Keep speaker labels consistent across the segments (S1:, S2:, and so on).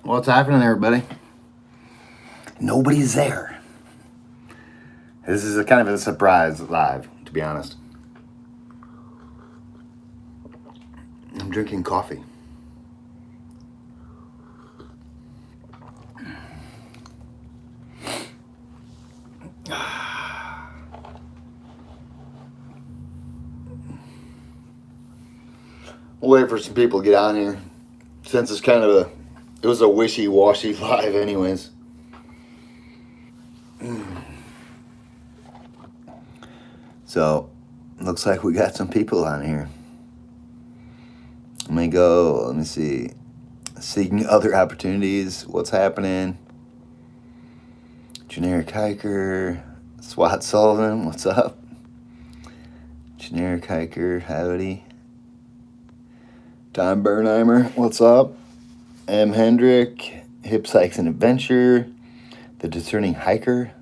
S1: What's happening, everybody? Nobody's there. This is a kind of a surprise live, to be honest. I'm drinking coffee. We'll wait for some people to get on here. Since it's kind of it was a wishy-washy live anyways. So, looks like we got some people on here. Let me see. Seeking other opportunities. What's happening? Generic Hiker. Swat Sullivan, what's up? Generic Hiker, howdy. Tom Bernheimer, what's up? M. Hendrick, Hips, Hikes, and Adventure. The Discerning Hiker.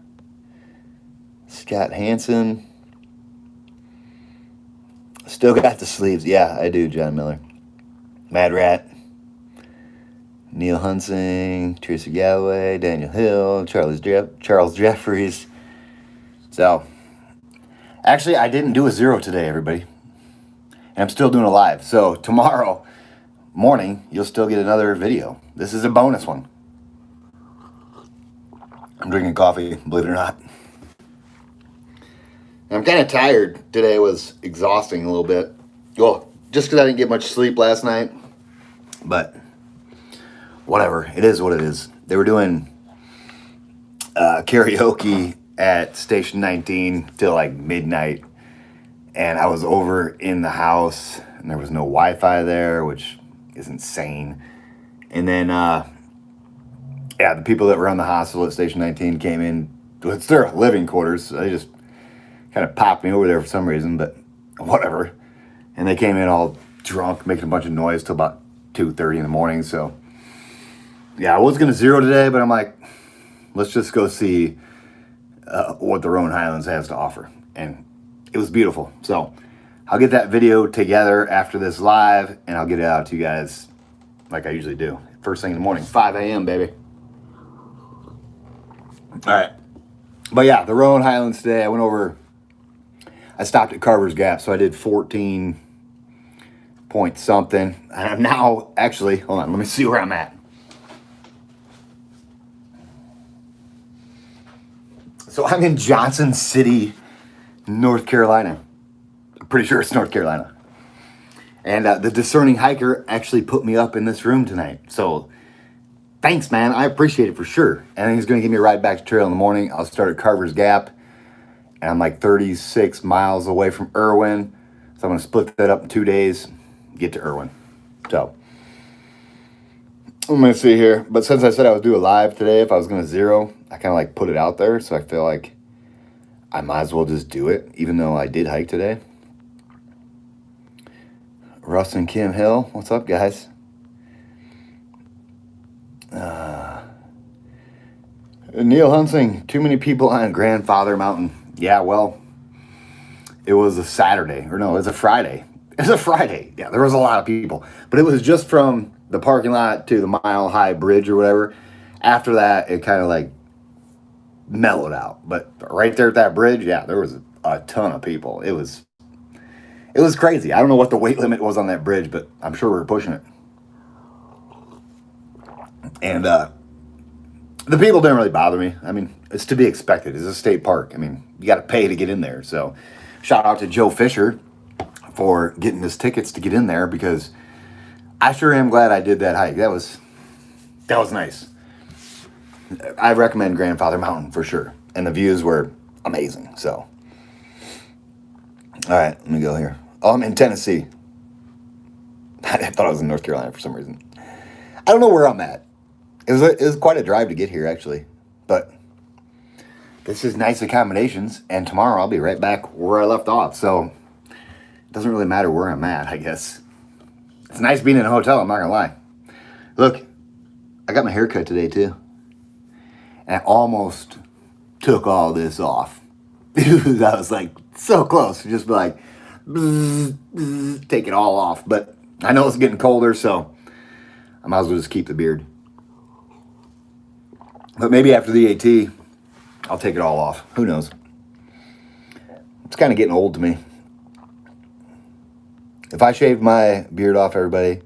S1: Scott Hansen. Still got the sleeves. Yeah, I do, John Miller. Mad Rat. Neil Hunsing, Teresa Galloway, Daniel Hill, Charles Jeffries. So, actually, I didn't do a 0 today, everybody. And I'm still doing a live. So, tomorrow morning, you'll still get another video. This is a bonus one. I'm drinking coffee, believe it or not. I'm kind of tired. Today was exhausting a little bit. Well, just because I didn't get much sleep last night. But whatever. It is what it is. They were doing karaoke at Station 19 till like midnight. And I was over in the house. And there was no Wi-Fi there, which is insane. And then, the people that were on the hostel at Station 19 came in. It's their living quarters. So they just kind of popped me over there for some reason, but whatever. And they came in all drunk, making a bunch of noise till about 2:30 in the morning. So, yeah, I was going to 0 today, but I'm like, let's just go see what the Rowan Highlands has to offer. And it was beautiful. So, I'll get that video together after this live, and I'll get it out to you guys like I usually do. First thing in the morning, 5 a.m., baby. All right. But yeah, the Rowan Highlands today, I stopped at Carver's Gap, so I did 14 point something. And I'm now, actually, hold on, let me see where I'm at. So I'm in Johnson City, North Carolina. I'm pretty sure it's North Carolina. And the Discerning Hiker actually put me up in this room tonight. So thanks, man. I appreciate it for sure. And he's going to give me a ride back to trail in the morning. I'll start at Carver's Gap. And I'm like 36 miles away from Irwin. So I'm going to split that up in 2 days, get to Irwin. So I'm going to see here. But since I said I would do a live today, if I was going to 0, I kind of like put it out there. So I feel like I might as well just do it, even though I did hike today. Russ and Kim Hill, what's up, guys? Neil Hunsing, too many people on Grandfather Mountain. Yeah, well, it was a Saturday. Or no, it was a Friday. It was a Friday. Yeah, there was a lot of people. But it was just from the parking lot to the Mile High Bridge or whatever. After that, it kind of like mellowed out. But right there at that bridge, yeah, there was a ton of people. It was crazy. I don't know what the weight limit was on that bridge, but I'm sure we were pushing it. And the people didn't really bother me. I mean, it's to be expected. It's a state park. I mean, you got to pay to get in there. So shout out to Joe Fisher for getting us tickets to get in there, because I sure am glad I did that hike. That was nice. I recommend Grandfather Mountain for sure. And the views were amazing. So, all right, let me go here. Oh, I'm in Tennessee. I thought I was in North Carolina for some reason. I don't know where I'm at. It was quite a drive to get here, actually. But this is nice accommodations. And tomorrow I'll be right back where I left off. So it doesn't really matter where I'm at, I guess. It's nice being in a hotel, I'm not going to lie. Look, I got my hair cut today, too. And I almost took all this off. I was like so close to just be like, bzz, bzz, take it all off. But I know it's getting colder, so I might as well just keep the beard. But maybe after the AT, I'll take it all off. Who knows? It's kind of getting old to me. If I shaved my beard off, everybody,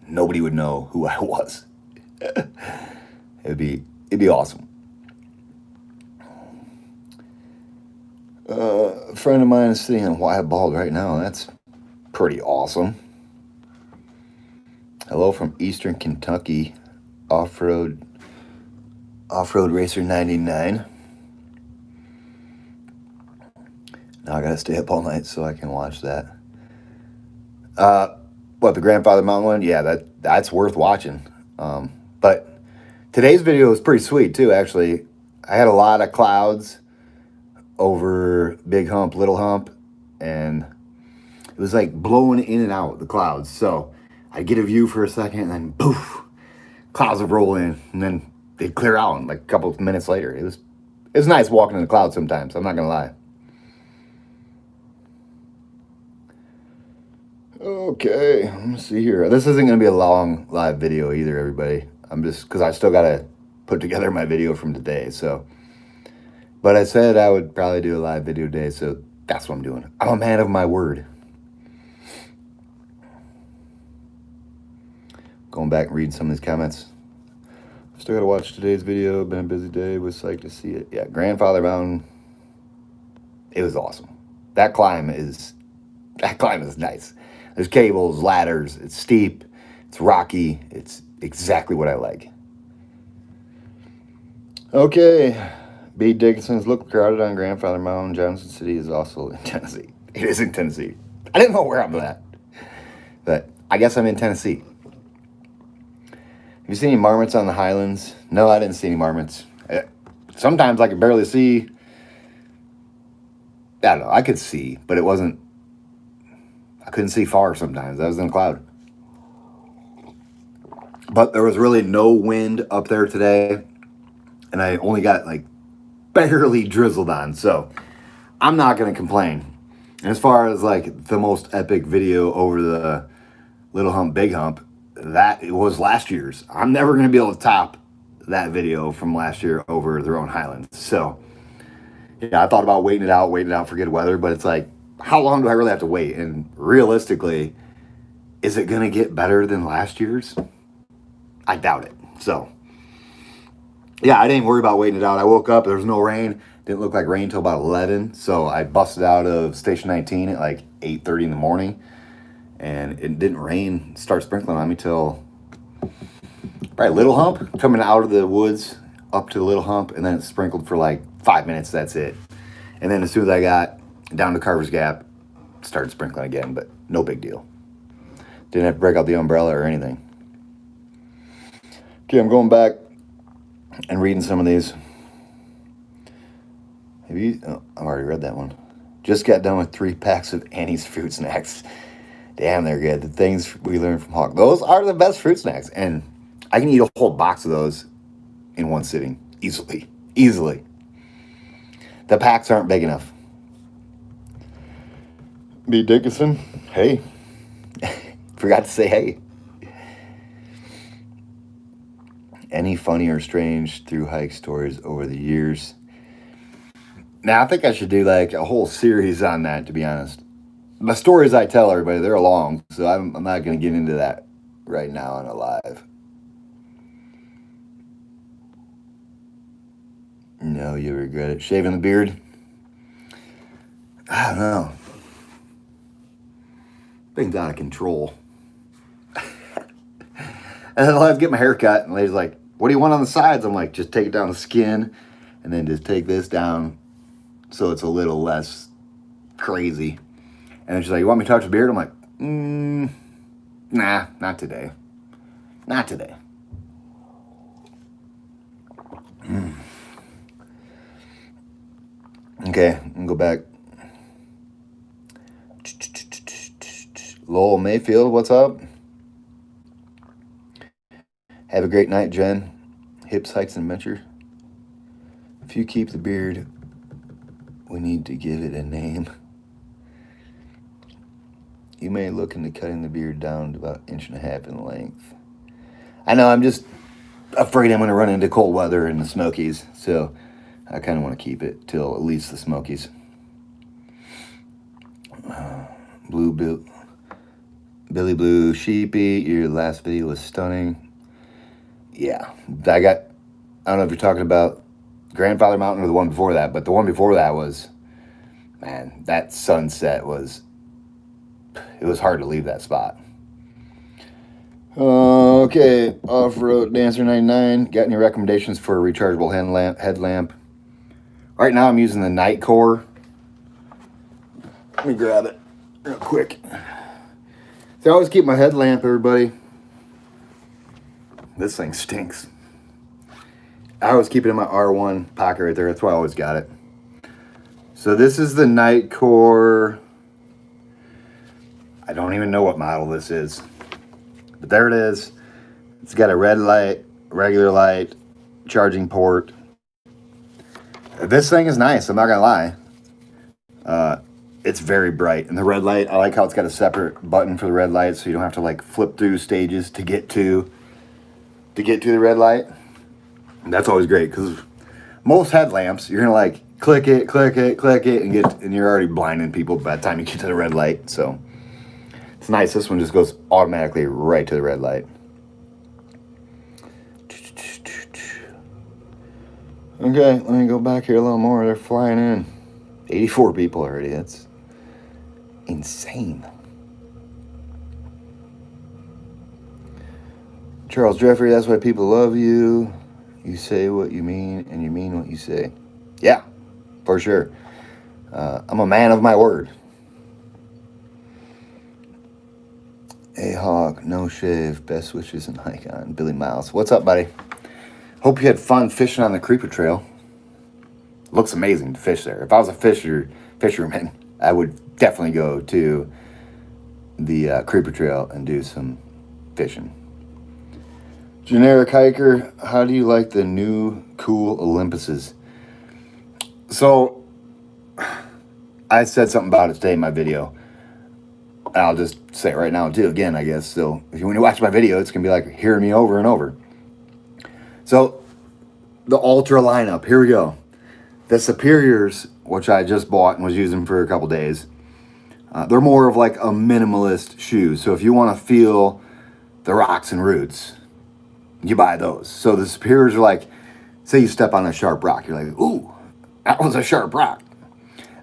S1: nobody would know who I was. It'd be awesome. A friend of mine is sitting on Wyatt Bald right now. That's pretty awesome. Hello from Eastern Kentucky, off-road racer 99. Now I gotta stay up all night so I can watch that. What, the Grandfather Mountain one? Yeah, that's worth watching. But today's video was pretty sweet too, actually. I had a lot of clouds over Big Hump, Little Hump, and it was like blowing in and out, the clouds. So I'd get a view for a second, and then poof, clouds would roll in, and then they'd clear out in like a couple of minutes later. It was nice walking in the clouds sometimes, I'm not gonna lie. Okay, let me see here. This isn't gonna be a long live video either, everybody. I'm just, because I still gotta put together my video from today, so. But I said I would probably do a live video today, so that's what I'm doing. I'm a man of my word. Going back and reading some of these comments. Still gotta watch today's video. Been a busy day. Was psyched to see it. Yeah, Grandfather Mountain. It was awesome. That climb is nice. There's cables, ladders. It's steep. It's rocky. It's exactly what I like. Okay. B. Dickinson's look crowded on Grandfather Mountain. Johnson City is also in Tennessee. It is in Tennessee. I didn't know where I'm at, but I guess I'm in Tennessee. Have you seen any marmots on the highlands? No, I didn't see any marmots. Sometimes I could barely see. I don't know. I could see, but it wasn't. I couldn't see far sometimes. I was in a cloud. But there was really no wind up there today, and I only got like barely drizzled on, so I'm not going to complain. And as far as like the most epic video over the Little Hump, Big Hump, that it was last year's. I'm never going to be able to top that video from last year over the Roan Highlands. So yeah, I thought about waiting it out for good weather, but it's like, how long do I really have to wait? And realistically, is it going to get better than last year's? I doubt it. So yeah, I didn't worry about waiting it out. I woke up, there was no rain. Didn't look like rain until about 11. So I busted out of Station 19 at like 8:30 in the morning. And it didn't rain, start sprinkling on me till probably Little Hump, coming out of the woods up to the Little Hump, and then it sprinkled for like 5 minutes, that's it. And then as soon as I got down to Carver's Gap, it started sprinkling again, but no big deal. Didn't have to break out the umbrella or anything. Okay, I'm going back and reading some of these. Have you? Oh, I've already read that one. Just got done with 3 packs of Annie's fruit snacks. Damn, they're good. The things we learned from Hawk. Those are the best fruit snacks. And I can eat a whole box of those in one sitting. Easily. Easily. The packs aren't big enough. B. Dickinson. Hey. Forgot to say hey. Any funny or strange through hike stories over the years? Now, I think I should do like a whole series on that, to be honest. The stories I tell everybody, they're long, so I'm not going to get into that right now on a live. No, you regret it. Shaving the beard? I don't know. Things out of control. And then I'll have to get my hair cut, and lady's like, what do you want on the sides? I'm like, just take it down the skin, and then just take this down so it's a little less crazy. And then she's like, you want me to touch the beard? I'm like, nah, not today. Not today. Okay, I'm gonna go back. Lowell Mayfield, what's up? Have a great night, Jen. Hips, hikes, and adventure. If you keep the beard, we need to give it a name. You may look into cutting the beard down to about 1.5 inches in length. I know, I'm just afraid I'm going to run into cold weather in the Smokies. So I kind of want to keep it till at least the Smokies. Blue Bill. Billy Blue Sheepy, your last video was stunning. Yeah, I don't know if you're talking about Grandfather Mountain or the one before that, but the one before that was, man, that sunset was, it was hard to leave that spot. Okay, Off-Road Dancer 99, got any recommendations for a rechargeable headlamp? Right now I'm using the Nightcore. Let me grab it real quick. So I always keep my headlamp, everybody. This thing stinks. I always keep it in my R1 pocket right there. That's why I always got it. So this is the Nightcore. I don't even know what model this is. But there it is. It's got a red light, regular light, charging port. This thing is nice, I'm not gonna lie. It's very bright. And the red light, I like how it's got a separate button for the red light, so you don't have to like flip through stages to get to the red light. And that's always great, because most headlamps, you're gonna like click it, and you're already blinding people by the time you get to the red light. So it's nice. This one just goes automatically right to the red light. Okay, let me go back here a little more. They're flying in. 84 people already. That's insane. Charles Jeffrey, that's why people love you. You say what you mean, and you mean what you say. Yeah, for sure. I'm a man of my word. A-Hawk, no shave, best wishes and hike on. Billy Miles. What's up, buddy? Hope you had fun fishing on the Creeper Trail. Looks amazing to fish there. If I was a fisherman, I would definitely go to the Creeper Trail and do some fishing. Generic hiker, how do you like the new cool Olympuses? So, I said something about it today in my video. I'll just say it right now too, again, I guess. So, when you watch my video, it's going to be like hearing me over and over. So, the Ultra lineup, here we go. The Superiors, which I just bought and was using for a couple days, they're more of like a minimalist shoe. So if you want to feel the rocks and roots, you buy those. So the Superiors are like, say you step on a sharp rock, you're like, ooh, that was a sharp rock.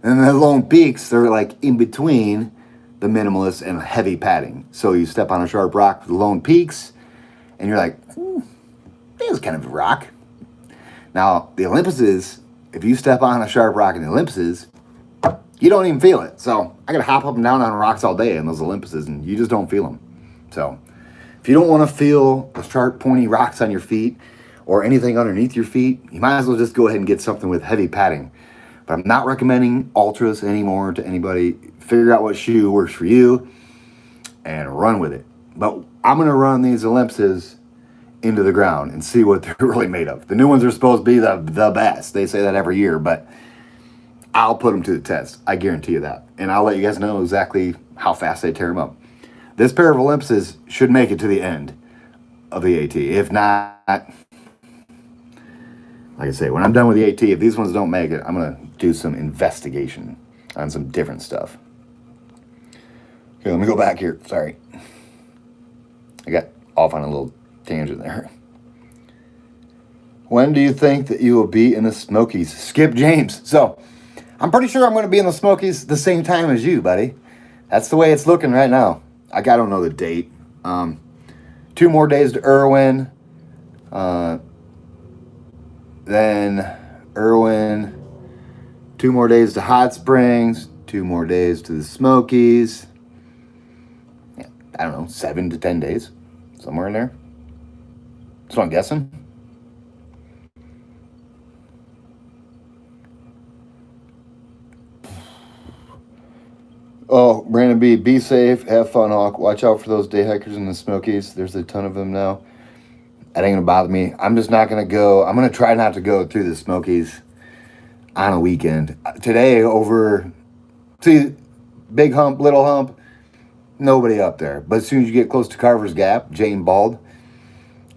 S1: And then the Lone Peaks, they're like in between the minimalist and heavy padding. So you step on a sharp rock with the Lone Peaks, and you're like, that was kind of a rock. Now, the Olympuses, if you step on a sharp rock in the Olympuses, you don't even feel it. So I got to hop up and down on rocks all day in those Olympuses, and you just don't feel them. So if you don't want to feel the sharp, pointy rocks on your feet or anything underneath your feet, you might as well just go ahead and get something with heavy padding. But I'm not recommending Ultras anymore to anybody. Figure out what shoe works for you and run with it. But I'm going to run these Olympuses into the ground and see what they're really made of. The new ones are supposed to be the best. They say that every year, but I'll put them to the test. I guarantee you that. And I'll let you guys know exactly how fast they tear them up. This pair of Olympuses should make it to the end of the AT. If not, like I say, when I'm done with the AT, if these ones don't make it, I'm going to do some investigation on some different stuff. Okay, let me go back here. Sorry. I got off on a little tangent there. When do you think that you will be in the Smokies? Skip James. So, I'm pretty sure I'm going to be in the Smokies the same time as you, buddy. That's the way it's looking right now. I don't know the date. 2 more days to Irwin. Then Irwin. 2 more days to Hot Springs. 2 more days to the Smokies. Yeah, I don't know, 7 to 10 days. Somewhere in there. That's what I'm guessing. Oh, Brandon B, be safe, have fun, Hawk. Watch out for those day hikers in the Smokies. There's a ton of them now. That ain't gonna bother me. I'm just not gonna go. I'm gonna try not to go through the Smokies on a weekend. Today, see, Big Hump, Little Hump, nobody up there. But as soon as you get close to Carver's Gap, Jane Bald,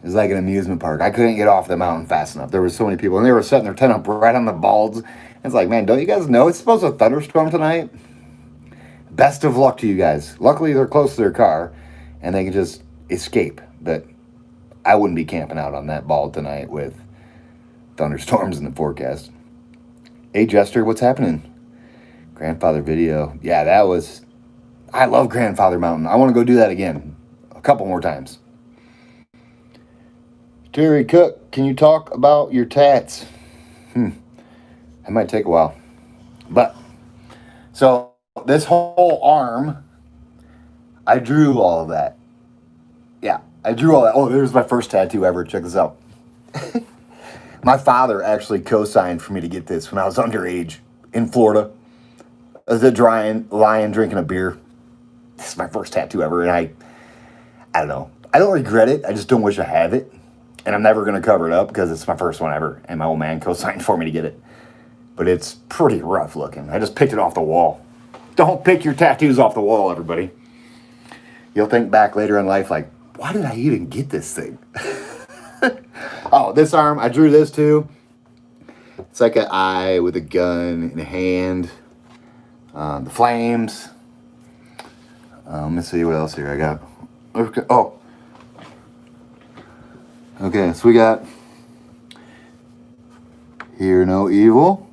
S1: It was like an amusement park. I couldn't get off the mountain fast enough. There were so many people, and they were setting their tent up right on the balds. It's like, man, don't you guys know it's supposed to thunderstorm tonight? Best of luck to you guys. Luckily, they're close to their car, and they can just escape. But I wouldn't be camping out on that bald tonight with thunderstorms in the forecast. Hey, Jester, what's happening? Grandfather video. Yeah, that was... I love Grandfather Mountain. I want to go do that again. A couple more times. Terry Cook, can you talk about your tats? That might take a while. But, so, this whole arm, I drew all of that. Yeah, I drew all that. Oh, there's my first tattoo ever. Check this out. My father actually co-signed for me to get this when I was underage in Florida. As a lion drinking a beer. This is my first tattoo ever, and I don't know. I don't regret it. I just don't wish I had it. And I'm never going to cover it up because it's my first one ever. And my old man co-signed for me to get it. But it's pretty rough looking. I just picked it off the wall. Don't pick your tattoos off the wall, everybody. You'll think back later in life like, why did I even get this thing? Oh, this arm, I drew this too. It's like an eye with a gun in a hand. The flames. Let me see what else here I got. Okay. Oh. Okay, so we got hear no evil,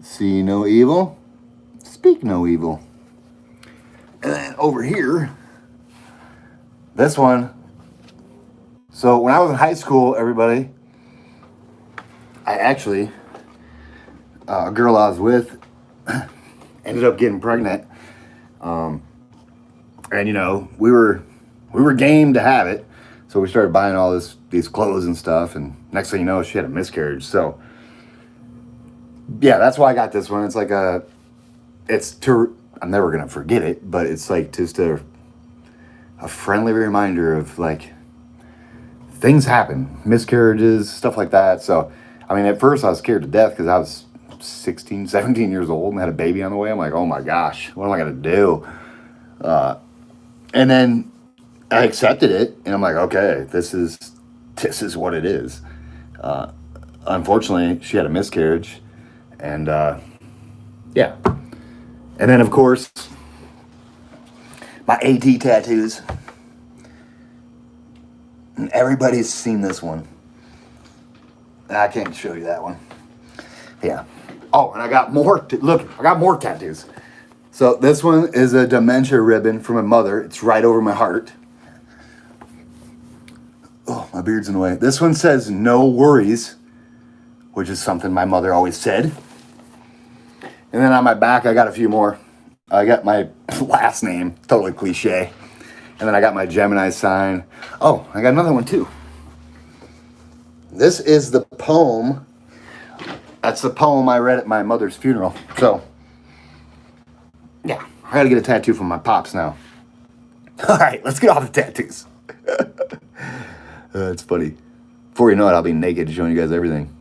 S1: see no evil, speak no evil. And then over here, this one. So when I was in high school, everybody, I actually, a girl I was with ended up getting pregnant. And you know, we were game to have it. So we started buying all these clothes and stuff, and next thing you know, she had a miscarriage. So, yeah, that's why I got this one. It's like I'm never going to forget it, but it's like just a friendly reminder of like, things happen, miscarriages, stuff like that. So, I mean, at first I was scared to death because I was 16, 17 years old and had a baby on the way. I'm like, oh my gosh, what am I going to do? And then I accepted it, and I'm like, okay, this is what it is. Unfortunately, she had a miscarriage, and yeah. And then, of course, my AT tattoos. And everybody's seen this one. I can't show you that one. Yeah. Oh, and I got more. Look, I got more tattoos. So this one is a dementia ribbon from my mother. It's right over my heart. Oh, my beard's in the way. This one says no worries, which is something my mother always said. And then on my back, I got a few more. I got my last name, totally cliche. And then I got my Gemini sign. Oh, I got another one too. This is the poem. That's the poem I read at my mother's funeral. So, yeah, I gotta get a tattoo from my pops now. All right, let's get off the tattoos. It's funny. Before you know it, I'll be naked showing you guys everything.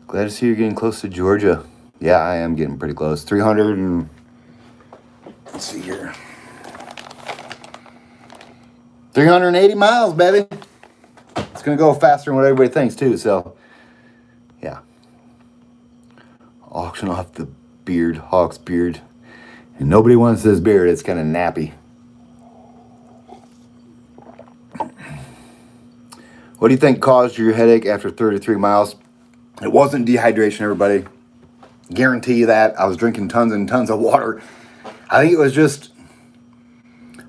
S1: Glad to see you're getting close to Georgia. Yeah, I am getting pretty close. 300 and... Let's see here. 380 miles, baby. It's going to go faster than what everybody thinks, too, so... Yeah. Auction off the beard, Hawk's beard. And nobody wants this beard. It's kind of nappy. What do you think caused your headache after 33 miles? It wasn't dehydration, everybody. Guarantee you that. I was drinking tons and tons of water. I think it was just...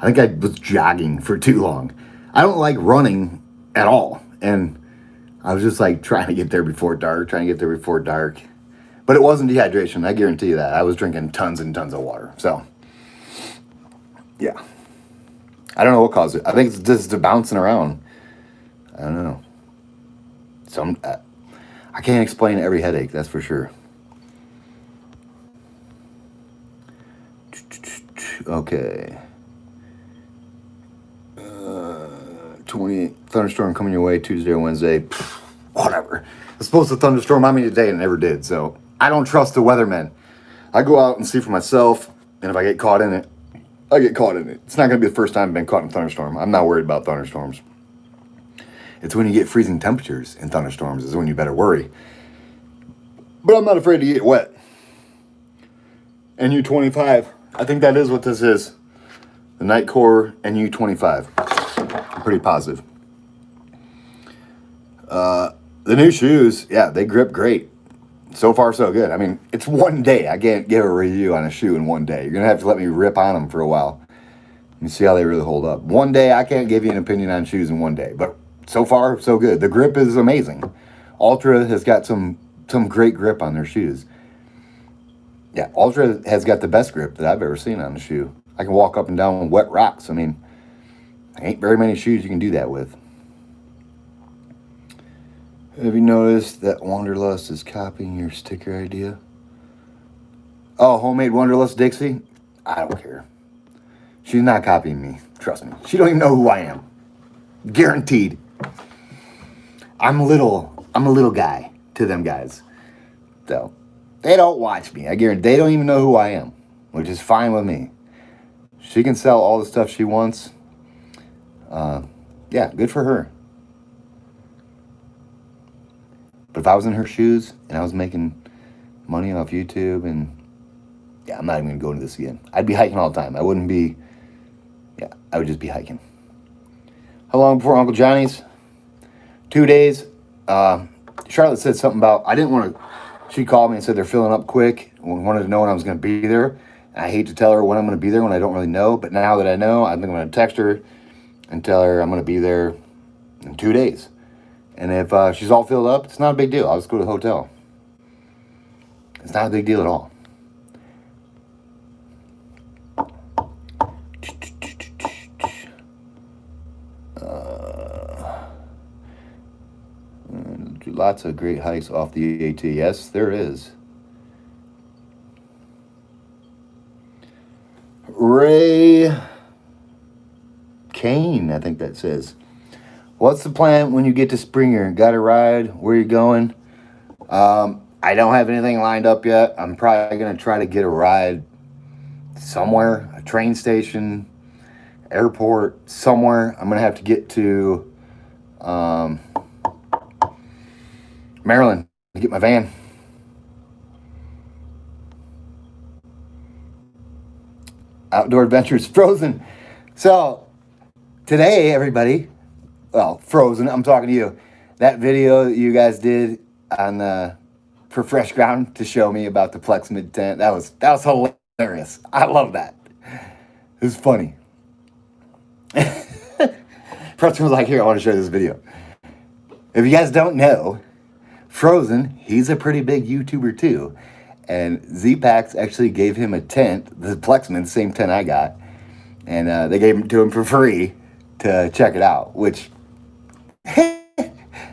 S1: I think I was jogging for too long. I don't like running at all. And I was just like trying to get there before dark. But it wasn't dehydration. I guarantee you that. I was drinking tons and tons of water. So, yeah. I don't know what caused it. I think it's just the bouncing around. I don't know. I can't explain every headache, that's for sure. Okay. 28 thunderstorm coming your way Tuesday or Wednesday. Whatever. It's supposed to thunderstorm on me today and it never did. So I don't trust the weathermen. I go out and see for myself, and if I get caught in it, I get caught in it. It's not going to be the first time I've been caught in a thunderstorm. I'm not worried about thunderstorms. It's when you get freezing temperatures in thunderstorms is when you better worry. But I'm not afraid to get wet. NU25. I think that is what this is. The Nightcore NU25. I'm pretty positive. The new shoes, yeah, they grip great. So far, so good. I mean, it's one day. I can't give a review on a shoe in one day. You're going to have to let me rip on them for a while and see how they really hold up. One day, I can't give you an opinion on shoes in one day. But so far, so good. The grip is amazing. Ultra has got some great grip on their shoes. Yeah, Ultra has got the best grip that I've ever seen on a shoe. I can walk up and down wet rocks. I mean, ain't very many shoes you can do that with. Have you noticed that Wanderlust is copying your sticker idea? Oh, homemade Wanderlust Dixie? I don't care. She's not copying me. Trust me. She don't even know who I am. Guaranteed. I'm a little guy to them guys. So, they don't watch me. I guarantee they don't even know who I am, which is fine with me. She can sell all the stuff she wants. Yeah, good for her. But if I was in her shoes and I was making money off YouTube and, yeah, I'm not even going to go into this again. I'd be hiking all the time. I would just be hiking. How long before Uncle Johnny's? 2 days. Charlotte said something about, she called me and said they're filling up quick. Wanted to know when I was going to be there. And I hate to tell her when I'm going to be there when I don't really know. But now that I know, I think I'm going to text her and tell her I'm going to be there in 2 days. And if she's all filled up, it's not a big deal. I'll just go to the hotel. It's not a big deal at all. Lots of great hikes off the EAT. Yes, there is. Ray Kane, I think that says. What's the plan when you get to Springer? Got a ride? Where you going? I don't have anything lined up yet. I'm probably going to try to get a ride somewhere, a train station, airport, somewhere. I'm going to have to get to Maryland to get my van. Outdoor Adventures Frozen. So, today, everybody, well, Frozen, I'm talking to you. That video that you guys did on for Fresh Ground to show me about the Plex Mid tent, that was hilarious. I love that. It was funny. Preston was like, here, I want to show you this video. If you guys don't know, Frozen, he's a pretty big YouTuber too. And Z-Packs actually gave him a tent, the Plexman, same tent I got. And they gave it to him for free to check it out, which,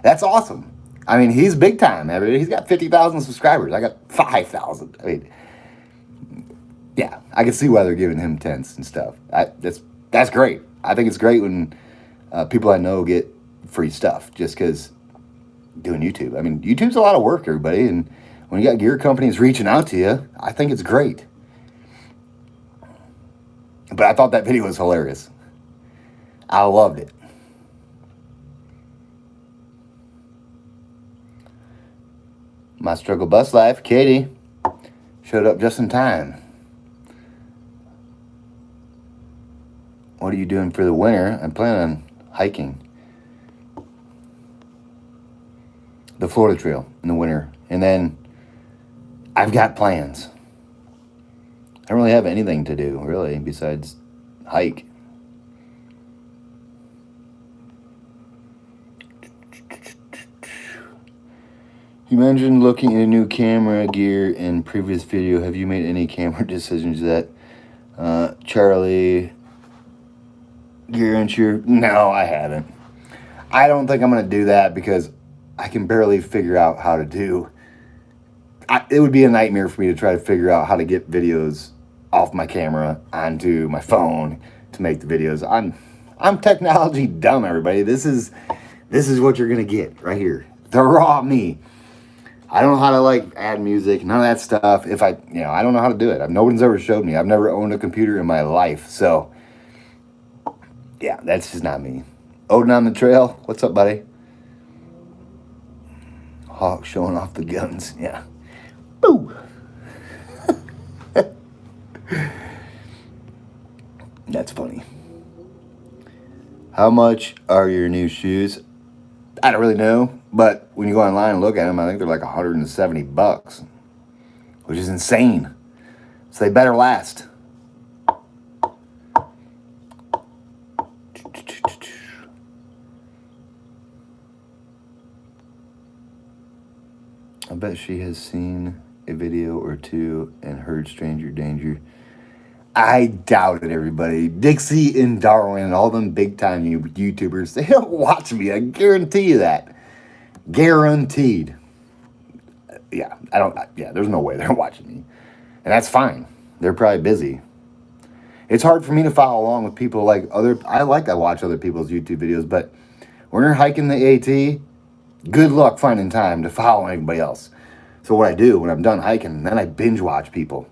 S1: that's awesome. I mean, he's big time. He's got 50,000 subscribers. I got 5,000. I mean, yeah, I can see why they're giving him tents and stuff. That's great. I think it's great when people I know get free stuff just because doing YouTube. I mean, YouTube's a lot of work, everybody, and when you got gear companies reaching out to you, I think it's great. But I thought that video was hilarious. I loved it. My struggle bus life, Katie, showed up just in time. What are you doing for the winter? I'm planning on hiking the Florida Trail in the winter. And then I've got plans. I don't really have anything to do, really, besides hike. You mentioned looking at a new camera gear in previous video. Have you made any camera decisions that Charlie gear into? No, I haven't. I don't think I'm going to do that because I can barely figure out how to do. It would be a nightmare for me to try to figure out how to get videos off my camera onto my phone to make the videos. I'm technology dumb, everybody. This is what you're going to get right here. The raw me. I don't know how to like add music, none of that stuff. If I don't know how to do it. Nobody's ever showed me. I've never owned a computer in my life. So, yeah, that's just not me. Odin on the trail. What's up, buddy? Hawk showing off the guns. Yeah. Boo. That's funny. How much are your new shoes? I don't really know, but when you go online and look at them, I think they're like $170, which is insane. So they better last. I bet she has seen a video or two and heard Stranger Danger. I doubt it, everybody. Dixie and Darwin and all them big-time YouTubers, they don't watch me. I guarantee you that. Guaranteed. Yeah, there's no way they're watching me. And that's fine. They're probably busy. It's hard for me to follow along with people like I watch other people's YouTube videos, but when you're hiking the AT, good luck finding time to follow anybody else. So what I do when I'm done hiking, then I binge watch people.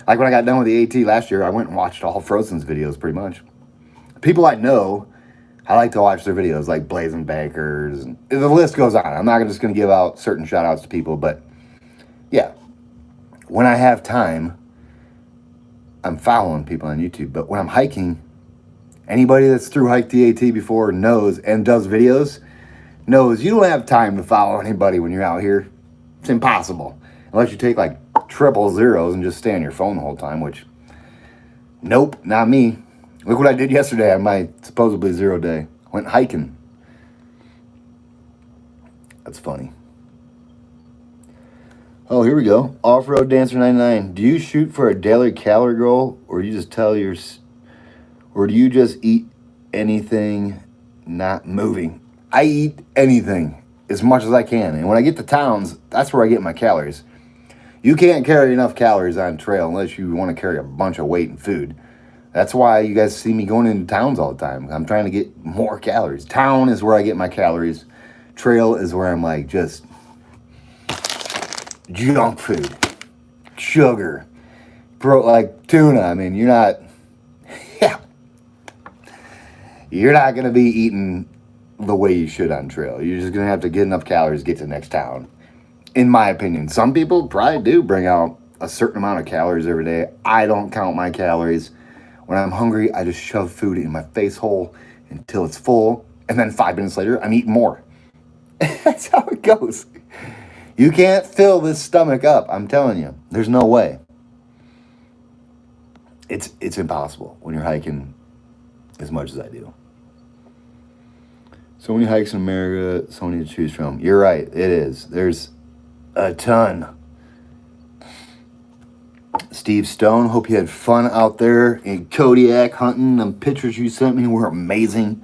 S1: Like when I got done with the AT last year, I went and watched all Frozen's videos pretty much. People I know, I like to watch their videos, like Blazing Bankers. And the list goes on. I'm not just going to give out certain shout outs to people, but yeah. When I have time, I'm following people on YouTube. But when I'm hiking, anybody that's through hiked the AT before knows and does videos knows you don't have time to follow anybody when you're out here. It's impossible. Unless you take like 000 and just stay on your phone the whole time, which, nope, not me. Look what I did yesterday on my supposedly 0 day. I went hiking. That's funny. Oh, here we go. Off-Road Dancer 99. Do you shoot for a daily calorie goal, or do you just eat anything not moving? I eat anything as much as I can. And when I get to towns, that's where I get my calories. You can't carry enough calories on trail unless you want to carry a bunch of weight and food. That's why you guys see me going into towns all the time. I'm trying to get more calories. Town is where I get my calories. Trail is where I'm like just junk food, sugar, like tuna. I mean, you're not going to be eating the way you should on trail. You're just going to have to get enough calories to get to the next town. In my opinion, some people probably do bring out a certain amount of calories every day. I don't count my calories. When I'm hungry, I just shove food in my face hole until it's full. And then 5 minutes later, I'm eating more. That's how it goes. You can't fill this stomach up. I'm telling you. There's no way. It's impossible when you're hiking as much as I do. So many hikes in America, so many to choose from. You're right. It is. There's a ton. Steve Stone, hope you had fun out there in Kodiak hunting. Them pictures you sent me were amazing.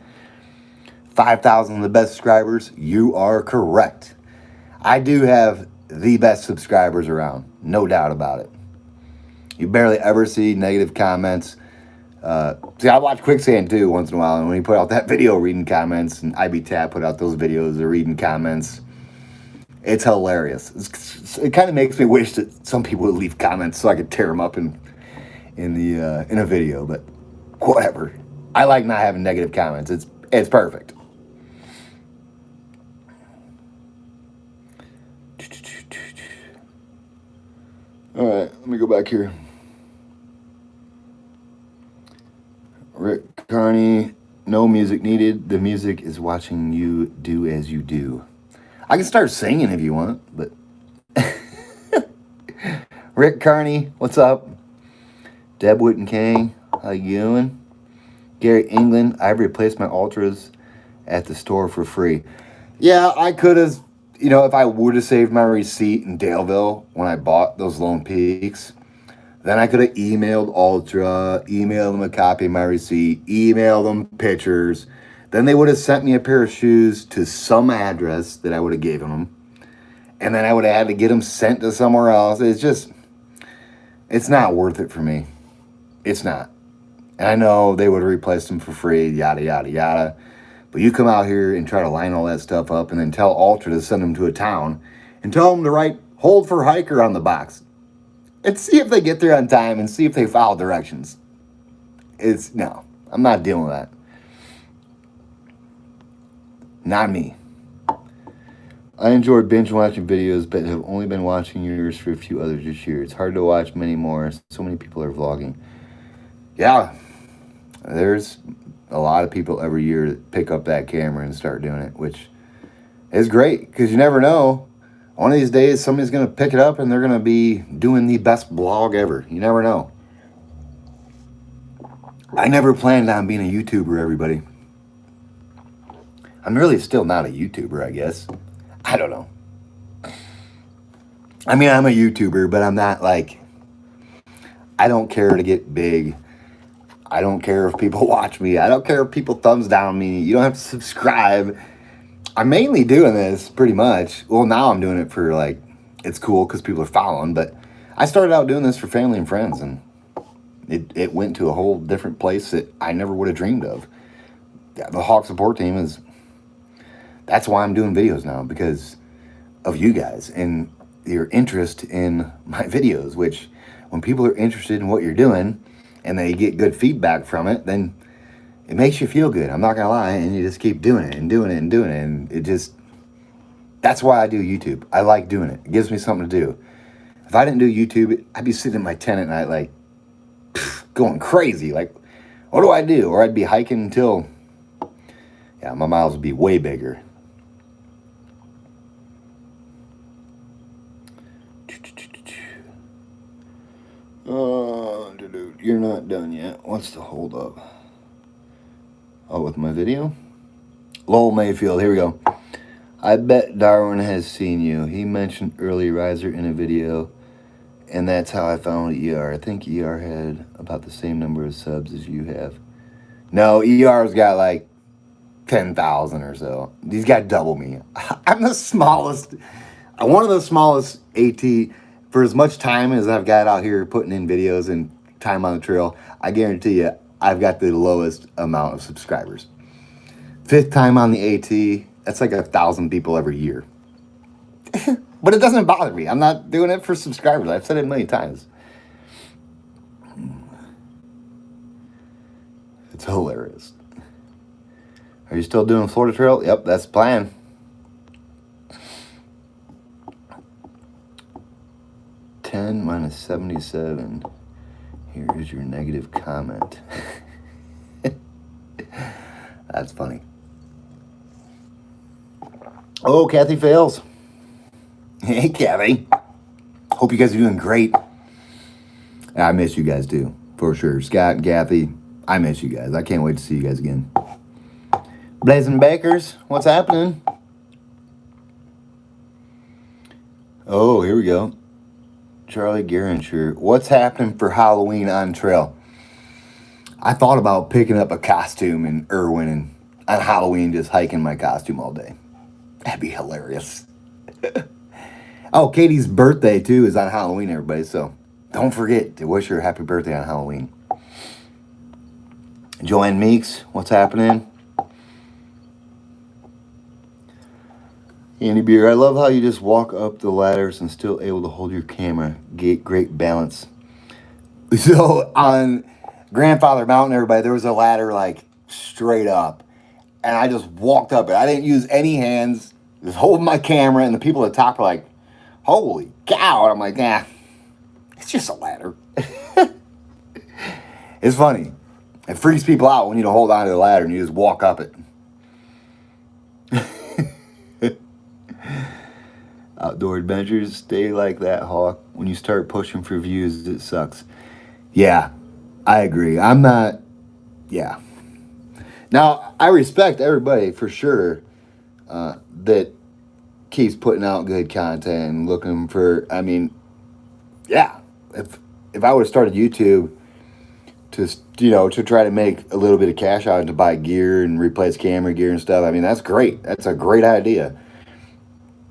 S1: 5,000 of the best subscribers. You are correct. I do have the best subscribers around. No doubt about it. You barely ever see negative comments. See, I watch Quicksand too once in a while, and when he put out that video reading comments, and IB Tap put out those videos of reading comments, it's hilarious. It kind of makes me wish that some people would leave comments so I could tear them up in a video, but whatever. I like not having negative comments. It's perfect. All right, let me go back here. Rick Carney, no music needed. The music is watching you do as you do. I can start singing if you want, but Rick Carney, what's up? Deb Whitten King, how you doing? Gary England, I've replaced my Ultras at the store for free. Yeah, I could have, if I would have saved my receipt in Daleville when I bought those Lone Peaks, then I could have emailed Ultra, emailed them a copy of my receipt, emailed them pictures. Then they would have sent me a pair of shoes to some address that I would have given them. And then I would have had to get them sent to somewhere else. It's not worth it for me. It's not. And I know they would have replaced them for free, yada, yada, yada. But you come out here and try to line all that stuff up and then tell Ultra to send them to a town. and tell them to write "hold for hiker" on the box. And see if they get there on time and see if they follow directions. No, I'm not dealing with that. Not me. I enjoyed binge watching videos, but have only been watching yours for a few others this year. It's hard to watch many more. So many people are vlogging. Yeah, there's a lot of people every year that pick up that camera and start doing it, which is great because you never know. One of these days, somebody's going to pick it up and they're going to be doing the best vlog ever. You never know. I never planned on being a YouTuber, everybody. I'm really still not a YouTuber, I guess. I don't know. I mean, I'm a YouTuber, but I'm not like, I don't care to get big. I don't care if people watch me. I don't care if people thumbs down me. You don't have to subscribe. I'm mainly doing this pretty much. Well, now I'm doing it for like, it's cool because people are following, but I started out doing this for family and friends, and it went to a whole different place that I never would have dreamed of. The Hawk support team is, that's why I'm doing videos now, because of you guys and your interest in my videos, which when people are interested in what you're doing and they get good feedback from it, then it makes you feel good. I'm not gonna lie. And you just keep doing it and doing it and doing it. And it just, that's why I do YouTube. I like doing it. It gives me something to do. If I didn't do YouTube, I'd be sitting in my tent at night like going crazy. Like, what do I do? Or I'd be hiking until, yeah, my miles would be way bigger. Dude, you're not done yet. What's the hold up? Oh, with my video? Lowell Mayfield, here we go. I bet Darwin has seen you. He mentioned early riser in a video, and that's how I found ER. I think ER had about the same number of subs as you have. No, ER's got like 10,000 or so. He's got double me. I'm the smallest, one of the smallest AT. For as much time as I've got out here putting in videos and time on the trail, I guarantee you I've got the lowest amount of subscribers. 5th time on the AT, that's like 1,000 people every year. But it doesn't bother me. I'm not doing it for subscribers. I've said it a million times. It's hilarious. Are you still doing Florida Trail? Yep, that's the plan. -77. Here is your negative comment. That's funny. Oh, Kathy Fails. Hey, Kathy. Hope you guys are doing great. I miss you guys too, for sure. Scott and Kathy, I miss you guys. I can't wait to see you guys again. Blazing Bakers, what's happening? Oh, here we go. Charlie Garinger, what's happening for Halloween on trail? I thought about picking up a costume in Irwin and on Halloween just hiking my costume all day. That'd be hilarious. Oh, Katie's birthday too is on Halloween, everybody. So don't forget to wish her a happy birthday on Halloween. Joanne Meeks, what's happening? Andy Beer, I love how you just walk up the ladders and still able to hold your camera. Great balance. So on Grandfather Mountain, everybody, there was a ladder like straight up. And I just walked up it. I didn't use any hands. Just holding my camera, and the people at the top are like, holy cow. And I'm like, nah, it's just a ladder. It's funny. It freaks people out when you don't hold on to the ladder and you just walk up it. Outdoor adventures, stay like that, Hawk. When you start pushing for views, it sucks. Yeah, I agree. I'm not, yeah. Now, I respect everybody for sure that keeps putting out good content and looking for, I mean, yeah. If I would have started YouTube to try to make a little bit of cash out and to buy gear and replace camera gear and stuff, I mean, that's great. That's a great idea.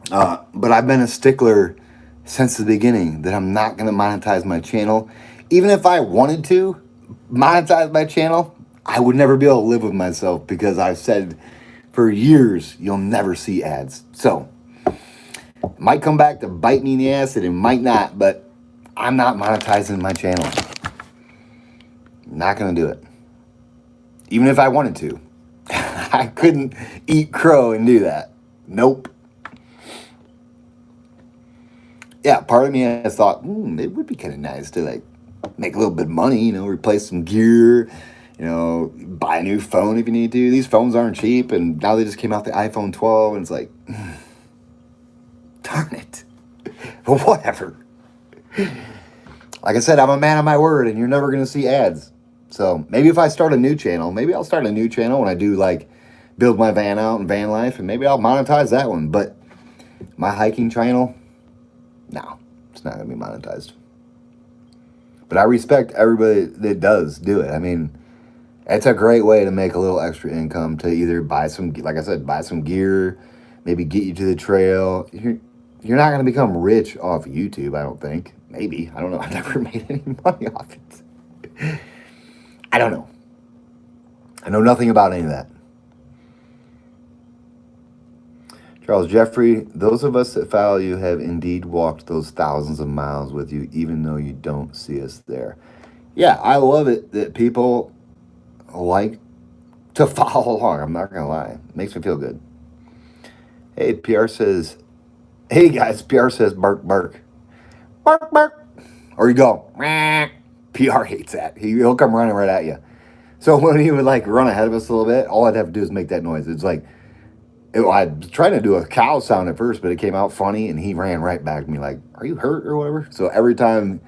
S1: But I've been a stickler since the beginning that I'm not going to monetize my channel. Even if I wanted to monetize my channel, I would never be able to live with myself because I've said for years, you'll never see ads. So Might come back to bite me in the ass, and it might not, but I'm not monetizing my channel. Not going to do it. Even if I wanted to. I couldn't eat crow and do that. Nope. Yeah, part of me has thought, it would be kind of nice to like make a little bit of money, replace some gear, buy a new phone if you need to. These phones aren't cheap, and now they just came out the iPhone 12, and it's like, darn it. Whatever. Like I said, I'm a man of my word, and you're never going to see ads. So maybe if I start a new channel, I'll start a new channel when I do like build my van out and van life, and maybe I'll monetize that one. But my hiking channel, no, it's not going to be monetized. But I respect everybody that does do it. I mean, it's a great way to make a little extra income to either buy some, like I said, buy some gear, maybe get you to the trail. You're not going to become rich off YouTube, I don't think. Maybe. I don't know. I've never made any money off it. I don't know. I know nothing about any of that. Charles Jeffrey, those of us that follow you have indeed walked those thousands of miles with you, even though you don't see us there. Yeah, I love it that people like to follow along. I'm not going to lie. It makes me feel good. Hey, PR says, hey guys, PR says bark, bark. Bark, bark. Or you go, meh. PR hates that. He'll come running right at you. So when he would like run ahead of us a little bit, all I'd have to do is make that noise. It's like, I was trying to do a cow sound at first, but it came out funny, and he ran right back to me like, are you hurt or whatever? So every time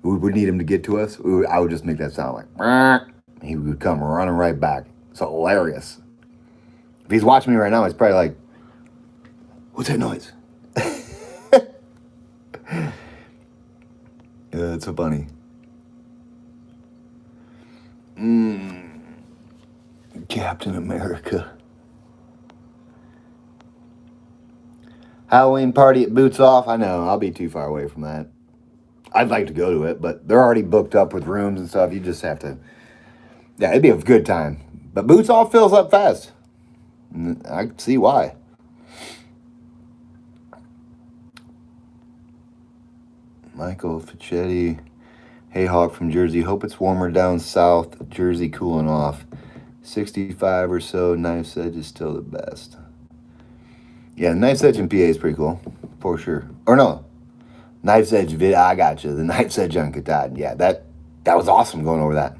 S1: we would need him to get to us, I would just make that sound like, meh. He would come running right back. It's hilarious. If he's watching me right now, he's probably like, what's that noise? Yeah, it's so funny. Captain America. Halloween party at Boots Off. I know, I'll be too far away from that. I'd like to go to it, but they're already booked up with rooms and stuff. You just have to... Yeah, it'd be a good time. But Boots Off fills up fast. I can see why. Michael Fichetti. Hey, Hawk from Jersey. Hope it's warmer down south. Jersey cooling off. 65 or so. Knife's Edge is still the best. Yeah, Knife's Edge in PA is pretty cool. For sure. Or no. Knife's Edge. I got you. The Knife's Edge on Katahdin. Yeah, that was awesome going over that.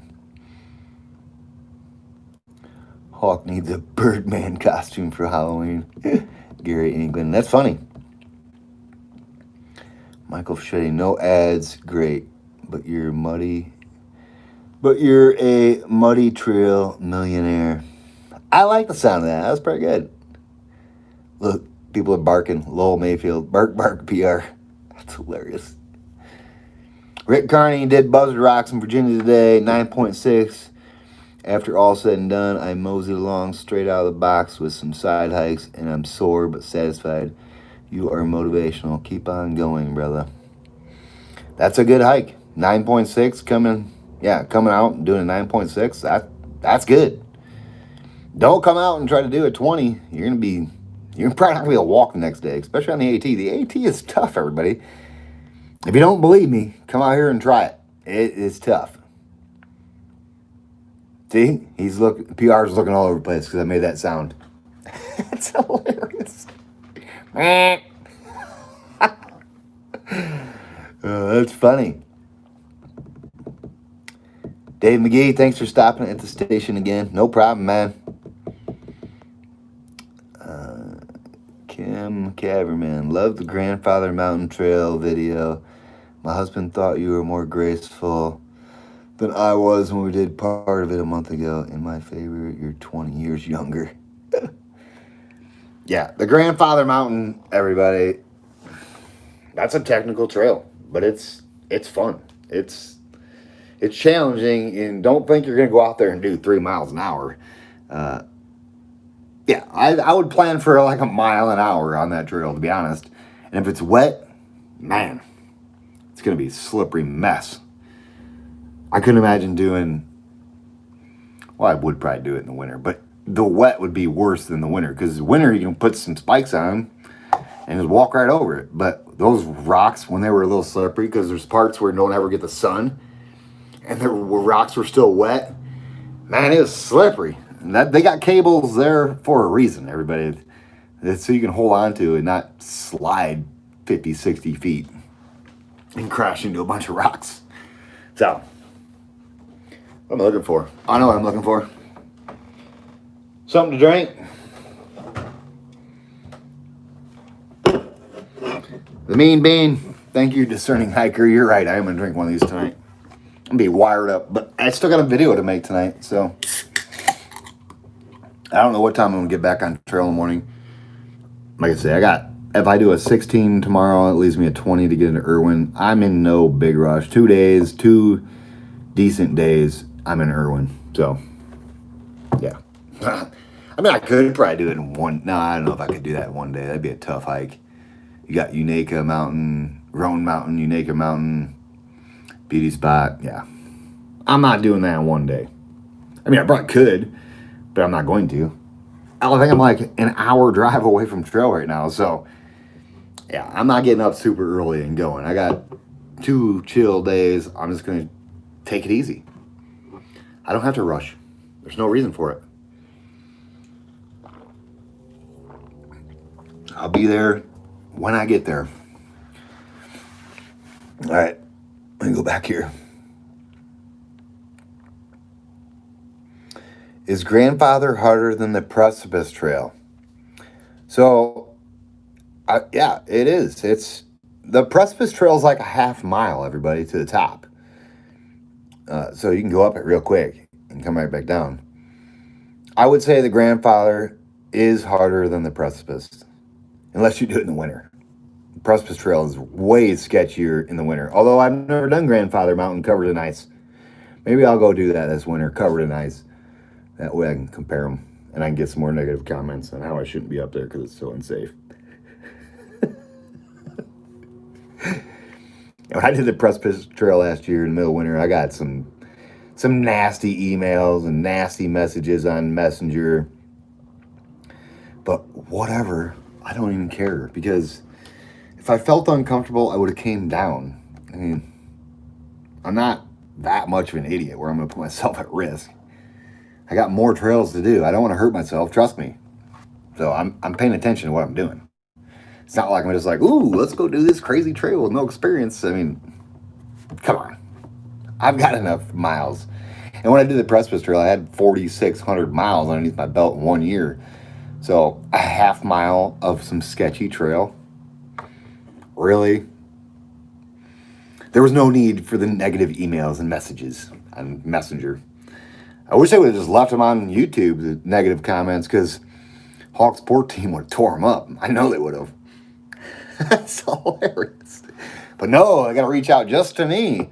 S1: Hawk needs a Birdman costume for Halloween. Gary England. That's funny. Michael Fichetti. No ads. Great. But you're a muddy trail millionaire. I like the sound of that. That was pretty good. Look, people are barking. Lowell Mayfield. Bark, bark, PR. That's hilarious. Rick Carney did Buzzard Rocks in Virginia today. 9.6. After all said and done, I moseyed along straight out of the box with some side hikes, and I'm sore but satisfied. You are motivational. Keep on going, brother. That's a good hike. 9.6 coming out and doing a 9.6. That's good. Don't come out and try to do a 20. You're probably not gonna be able to walk the next day, especially on the AT. The AT is tough, everybody. If you don't believe me, come out here and try it. It is tough. See, PR's looking all over the place because I made that sound. That's hilarious. That's funny. Dave McGee, thanks for stopping at the station again. No problem, man. Kim Caverman, love the Grandfather Mountain Trail video. My husband thought you were more graceful than I was when we did part of it a month ago. In my favor, you're 20 years younger. Yeah, the Grandfather Mountain, everybody, that's a technical trail, but it's fun. It's challenging, and don't think you're going to go out there and do 3 miles an hour. Yeah, I would plan for like a mile an hour on that trail, to be honest. And if it's wet, man, it's going to be a slippery mess. I couldn't imagine I would probably do it in the winter, but the wet would be worse than the winter, because the winter you can put some spikes on and just walk right over it. But those rocks, when they were a little slippery, because there's parts where you don't ever get the sun, and the rocks were still wet, man, it was slippery. And that they got cables there for a reason, everybody. It's so you can hold on to and not slide 50, 60 feet and crash into a bunch of rocks. So, what am I looking for? I know what I'm looking for. Something to drink. The Mean Bean. Thank you, discerning hiker. You're right. I am going to drink one of these tonight. I'm going to be wired up. But I still got a video to make tonight. So, I don't know what time I'm going to get back on trail in the morning. Like I say, if I do a 16 tomorrow, it leaves me a 20 to get into Irwin. I'm in no big rush. 2 days, 2 decent days, I'm in Irwin. So, yeah. I mean, I could probably do it in one. No, I don't know if I could do that in one day. That'd be a tough hike. You got Unaka Mountain, Roan Mountain, Unaka Mountain, Beauty Spot. Yeah. I'm not doing that in one day. I mean, I probably could, but I'm not going to. I think I'm like an hour drive away from trail right now. So, yeah, I'm not getting up super early and going. I got 2 chill days. I'm just going to take it easy. I don't have to rush. There's no reason for it. I'll be there when I get there. All right, let me go back here. Is Grandfather harder than the Precipice Trail? So, yeah, it is. The Precipice Trail is like a half mile, everybody, to the top. So you can go up it real quick and come right back down. I would say the Grandfather is harder than the Precipice, unless you do it in the winter. The Precipice Trail is way sketchier in the winter. Although I've never done Grandfather Mountain covered in ice. Maybe I'll go do that this winter, covered in ice. That way I can compare them, and I can get some more negative comments on how I shouldn't be up there because it's so unsafe. When I did the Precipice Trail last year in the middle of winter, I got some nasty emails and nasty messages on Messenger. But whatever, I don't even care, because if I felt uncomfortable, I would have came down. I mean, I'm not that much of an idiot where I'm going to put myself at risk. I got more trails to do. I don't want to hurt myself, trust me. So I'm paying attention to what I'm doing. It's not like I'm just like, ooh, let's go do this crazy trail with no experience. I mean, come on. I've got enough miles. And when I did the Precipice Trail, I had 4,600 miles underneath my belt in 1 year. So a half mile of some sketchy trail. Really? There was no need for the negative emails and messages on Messenger. I wish I would have just left them on YouTube, the negative comments, because Hawk Sport Team would have tore them up. I know they would have. That's hilarious. But no, I got to reach out just to me.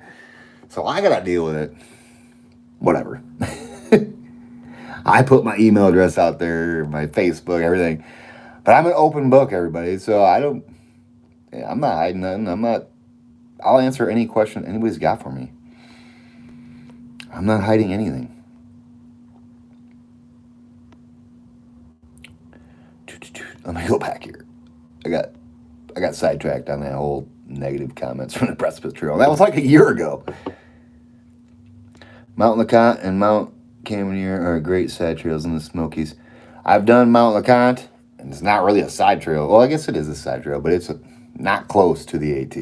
S1: So I got to deal with it. Whatever. I put my email address out there, my Facebook, everything. But I'm an open book, everybody. So I'm not hiding nothing. I'll answer any question anybody's got for me. I'm not hiding anything. Let me go back here. I got sidetracked on that whole negative comments from the Precipice Trail. That was like a year ago. Mount LeConte and Mount Camonier are great side trails in the Smokies. I've done Mount LeConte, and it's not really a side trail. Well, I guess it is a side trail, but it's not close to the AT.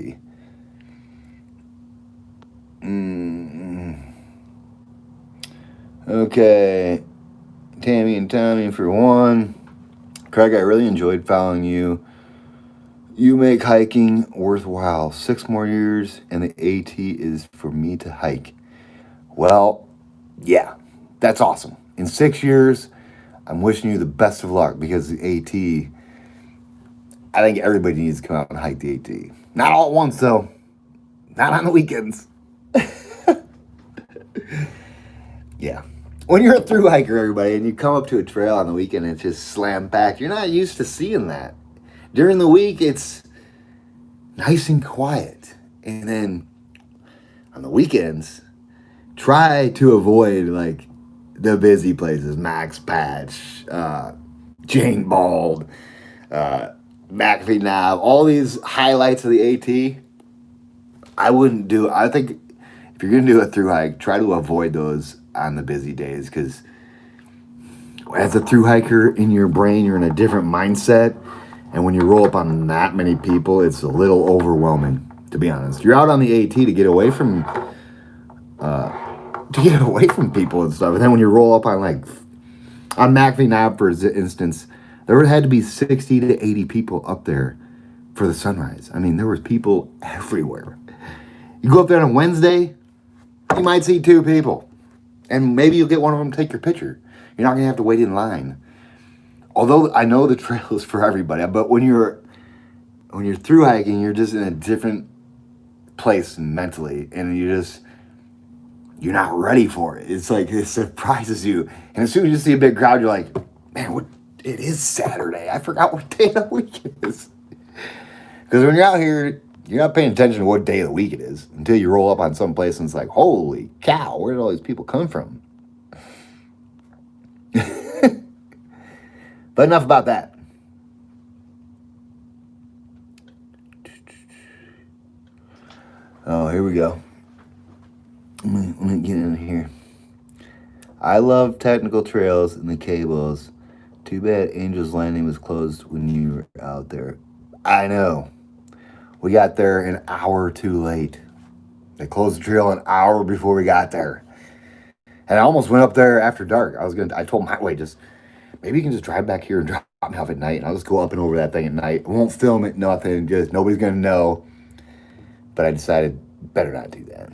S1: Okay. Tammy and Tommy for one. Craig, I really enjoyed following you. You make hiking worthwhile. 6 more years and the AT is for me to hike. Well, yeah, that's awesome. In 6 years, I'm wishing you the best of luck, because the AT, I think everybody needs to come out and hike the AT. Not all at once, though. Not on the weekends. Yeah. When you're a thru hiker, everybody, and you come up to a trail on the weekend and it's just slam packed, you're not used to seeing that. During the week, it's nice and quiet. And then on the weekends, try to avoid like the busy places, Max Patch, Jane Bald, McAfee Knob, all these highlights of the AT, I wouldn't do. I think if you're gonna do a through hike, try to avoid those on the busy days, because as a through hiker in your brain, you're in a different mindset, and when you roll up on that many people, it's a little overwhelming. To be honest, you're out on the AT to get away from people and stuff, and then when you roll up on on McAfee Knob, for instance, there had to be 60 to 80 people up there for the sunrise. I mean, there was people everywhere. You go up there on a Wednesday, you might see 2 people, and maybe you'll get one of them to take your picture. You're not gonna have to wait in line. Although I know the trail is for everybody, but when you're through hiking, you're just in a different place mentally, and you're not ready for it. It's like it surprises you, and as soon as you see a big crowd, you're like, man, it is Saturday. I forgot what day of the week it is. Because when you're out here, you're not paying attention to what day of the week it is until you roll up on some place and it's like, holy cow, where did all these people come from? But enough about that. Oh, here we go. Let me get in here. I love technical trails and the cables. Too bad Angel's Landing was closed when you were out there. I know. We got there an hour too late. They closed the trail an hour before we got there. And I almost went up there after dark. I told my way, maybe you can just drive back here and drop me off at night, and I'll just go up and over that thing at night. I won't film it, nothing, just nobody's gonna know. But I decided better not do that.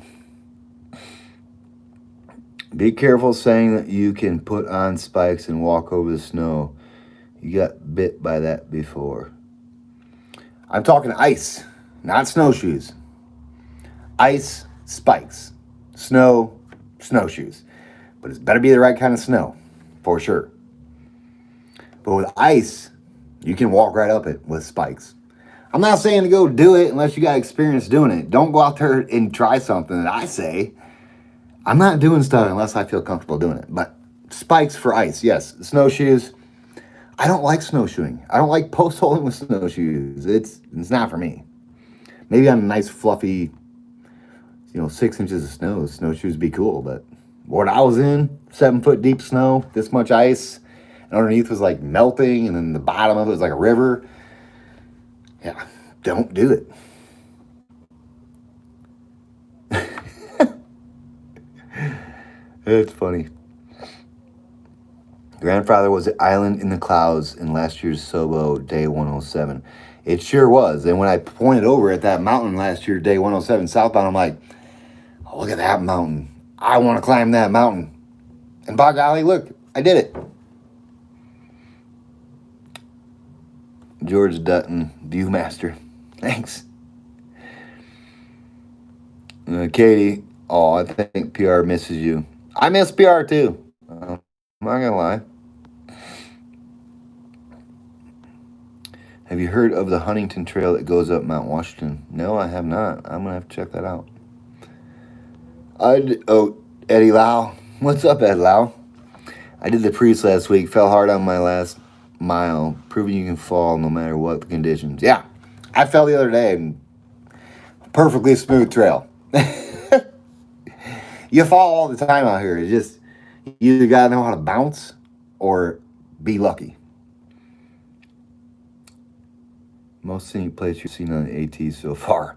S1: Be careful saying that you can put on spikes and walk over the snow. You got bit by that before. I'm talking ice, not snowshoes. Ice, spikes. Snow, snowshoes. But it's better be the right kind of snow, for sure. But with ice, you can walk right up it with spikes. I'm not saying to go do it unless you got experience doing it. Don't go out there and try something that I say. I'm not doing stuff unless I feel comfortable doing it. But spikes for ice, yes. Snowshoes, I don't like snowshoeing. I don't like post holing with snowshoes. It's not for me. Maybe on a nice fluffy, 6 inches of snow, snowshoes be cool. But what I was in, 7 foot deep snow, this much ice, and underneath was like melting, and then the bottom of it was like a river. Yeah, don't do it. It's funny. Grandfather was at Island in the Clouds in last year's Sobo, day 107. It sure was. And when I pointed over at that mountain last year, day 107 southbound, I'm like, oh, look at that mountain. I want to climb that mountain. And by golly, look, I did it. George Dutton, Viewmaster. Thanks. Katie, oh, I think PR misses you. I miss PR too. I'm not gonna lie. Have you heard of the Huntington Trail that goes up Mount Washington? No, I have not. I'm gonna have to check that out. Eddie Lau. What's up, Ed Lau? I did the Priest last week. Fell hard on my last mile, proving you can fall no matter what the conditions. Yeah, I fell the other day, and perfectly smooth trail. You fall all the time out here. It's just, you either gotta know how to bounce or be lucky. Most scenic place you've seen on the AT so far.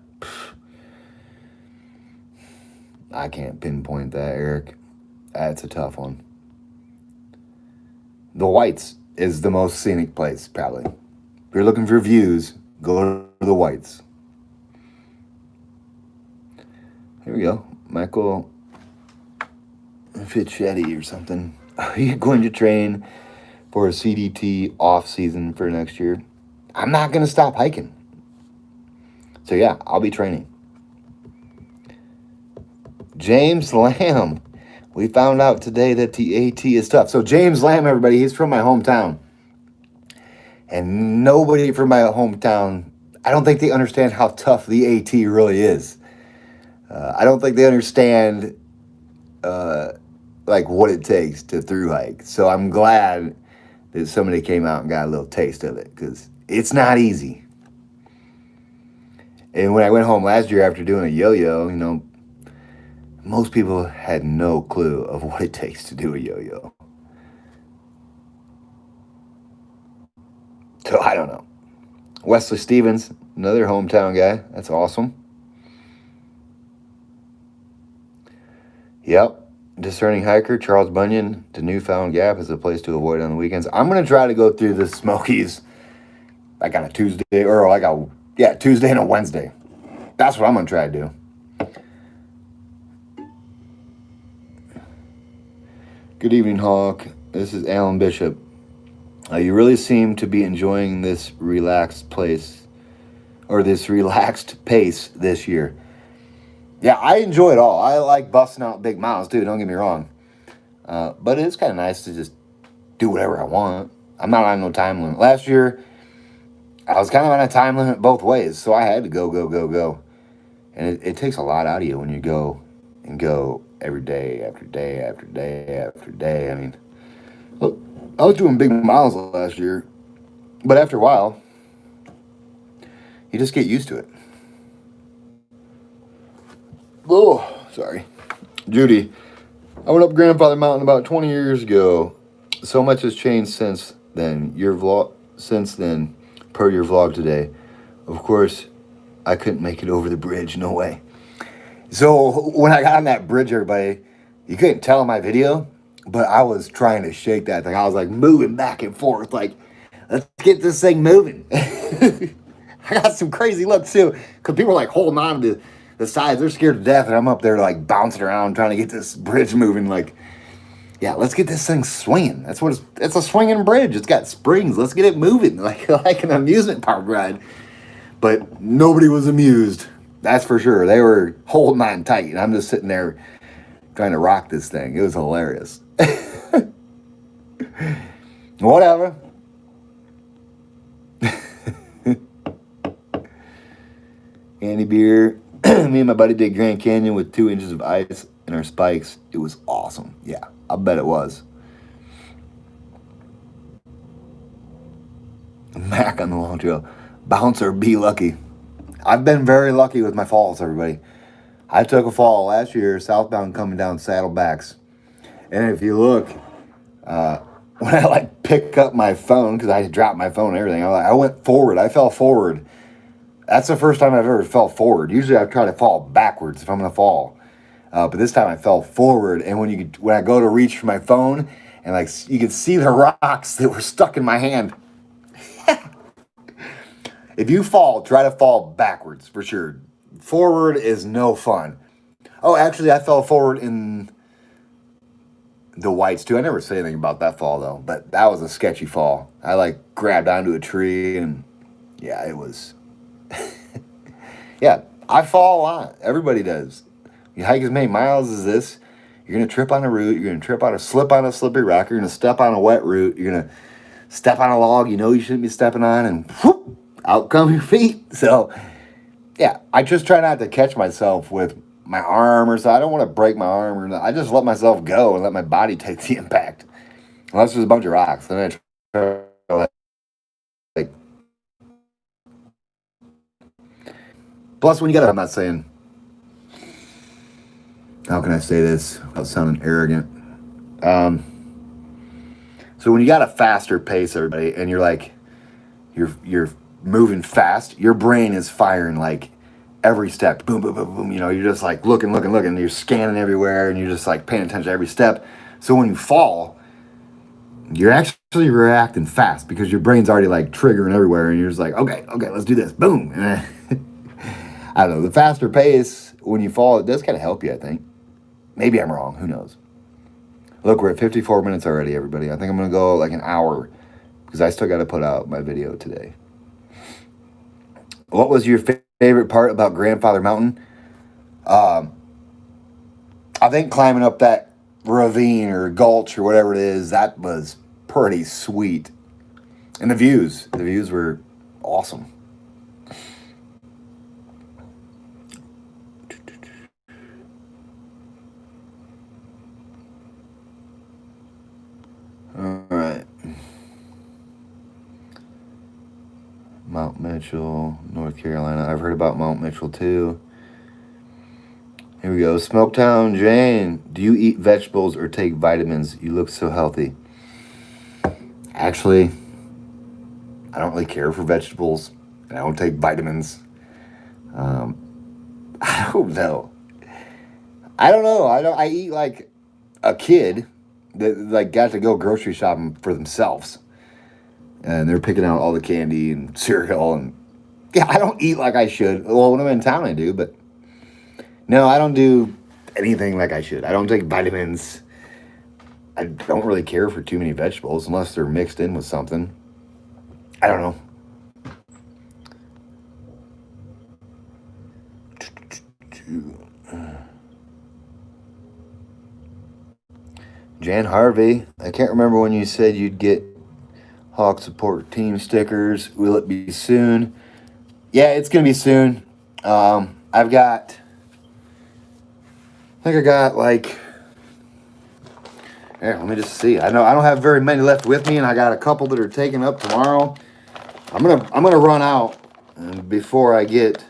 S1: I can't pinpoint that, Eric. That's a tough one. The Whites is the most scenic place, probably. If you're looking for views, go to the Whites. Here we go. Michael Fischetti or something. Are you going to train for a CDT off season for next year? I'm not going to stop hiking. So yeah, I'll be training. James Lamb. We found out today that the AT is tough. So James Lamb, everybody, he's from my hometown. And nobody from my hometown, I don't think they understand how tough the AT really is. I don't think they understand what it takes to through hike. So I'm glad that somebody came out and got a little taste of it, because It's not easy. And when I went home last year after doing a yo-yo, you know, most people had no clue of what it takes to do a yo-yo. So I don't know. Wesley Stevens, another hometown guy. That's awesome. Yep. Discerning hiker, Charles Bunyan to Newfound Gap is a place to avoid on the weekends. I'm going to try to go through the Smokies like on a Tuesday or like a Tuesday and a Wednesday. That's what I'm going to try to do. Good evening, Hawk. This is Alan Bishop. You really seem to be enjoying this relaxed pace this year. Yeah, I enjoy it all. I like busting out big miles too, don't get me wrong. But it's kind of nice to just do whatever I want. I'm not on no time limit. Last year, I was kind of on a time limit both ways, so I had to go. And it takes a lot out of you when you go every day after day after day after day. I mean, look, I was doing big miles last year, but after a while, you just get used to it. Oh, sorry. Judy, I went up Grandfather Mountain about 20 years ago. So much has changed since then. Per your vlog today. Of course, I couldn't make it over the bridge. No way. So when I got on that bridge, everybody, you couldn't tell in my video, but I was trying to shake that thing. I was like moving back and forth, like, let's get this thing moving. I got some crazy looks too, because people are like holding on to the sides. They're scared to death, and I'm up there like bouncing around trying to get this bridge moving. Like, yeah, let's get this thing swinging. It's a swinging bridge. It's got springs. Let's get it moving, like an amusement park ride. But nobody was amused. That's for sure. They were holding on tight, and I'm just sitting there trying to rock this thing. It was hilarious. Whatever. Andy Beer. Me and my buddy did Grand Canyon with 2 inches of ice in our spikes. It was awesome. Yeah, I bet it was. Mac on the long trail. Bounce or be lucky. I've been very lucky with my falls, everybody. I took a fall last year, southbound coming down Saddlebacks. And if you look, when I like pick up my phone, because I dropped my phone and everything, I went forward. I fell forward. That's the first time I've ever fell forward. Usually I try to fall backwards if I'm going to fall. But this time I fell forward. And when I go to reach for my phone, and like you could see the rocks that were stuck in my hand. If you fall, try to fall backwards for sure. Forward is no fun. Oh, actually, I fell forward in the whites too. I never say anything about that fall though, but that was a sketchy fall. I like grabbed onto a tree and yeah, it was. Yeah, I fall a lot. Everybody does. You hike as many miles as this, you're gonna trip on a root. You're gonna slip on a slippery rock. You're gonna step on a wet root. You're gonna step on a log you know you shouldn't be stepping on, and whoop, out come your feet. So, yeah, I just try not to catch myself with my arm or so. I don't want to break my arm or I just let myself go and let my body take the impact. Unless there's a bunch of rocks, then I try to like. Plus, when you got, I'm not saying. How can I say this without sounding arrogant? So when you got a faster pace, everybody, and you're moving fast, your brain is firing like every step. Boom, boom, boom, boom. You know, you're just like looking. You're scanning everywhere, and you're just like paying attention to every step. So when you fall, you're actually reacting fast because your brain's already like triggering everywhere, and you're just like, okay, let's do this. Boom. And I don't know. The faster pace when you fall, it does kind of help you, I think. Maybe I'm wrong. Who knows? Look, we're at 54 minutes already, everybody. I think I'm going to go like an hour because I still got to put out my video today. What was your favorite part about Grandfather Mountain? I think climbing up that ravine or gulch or whatever it is, that was pretty sweet. And the views were awesome. All right. Mount Mitchell, North Carolina. I've heard about Mount Mitchell too. Here we go. Smoketown Jane. Do you eat vegetables or take vitamins? You look so healthy. Actually, I don't really care for vegetables, and I don't take vitamins. I don't know. I eat like a kid that like got to go grocery shopping for themselves, and they're picking out all the candy and cereal, and yeah, I don't eat like I should. Well, when I'm in town, I do, but no, I don't do anything like I should. I don't take vitamins. I don't really care for too many vegetables unless they're mixed in with something. I don't know. Jan Harvey, I can't remember when you said you'd get Hawk Support Team stickers. Will it be soon? Yeah, it's going to be soon. I think I got like, here, let me just see. I know I don't have very many left with me, and I got a couple that are taken up tomorrow. I'm gonna run out before I get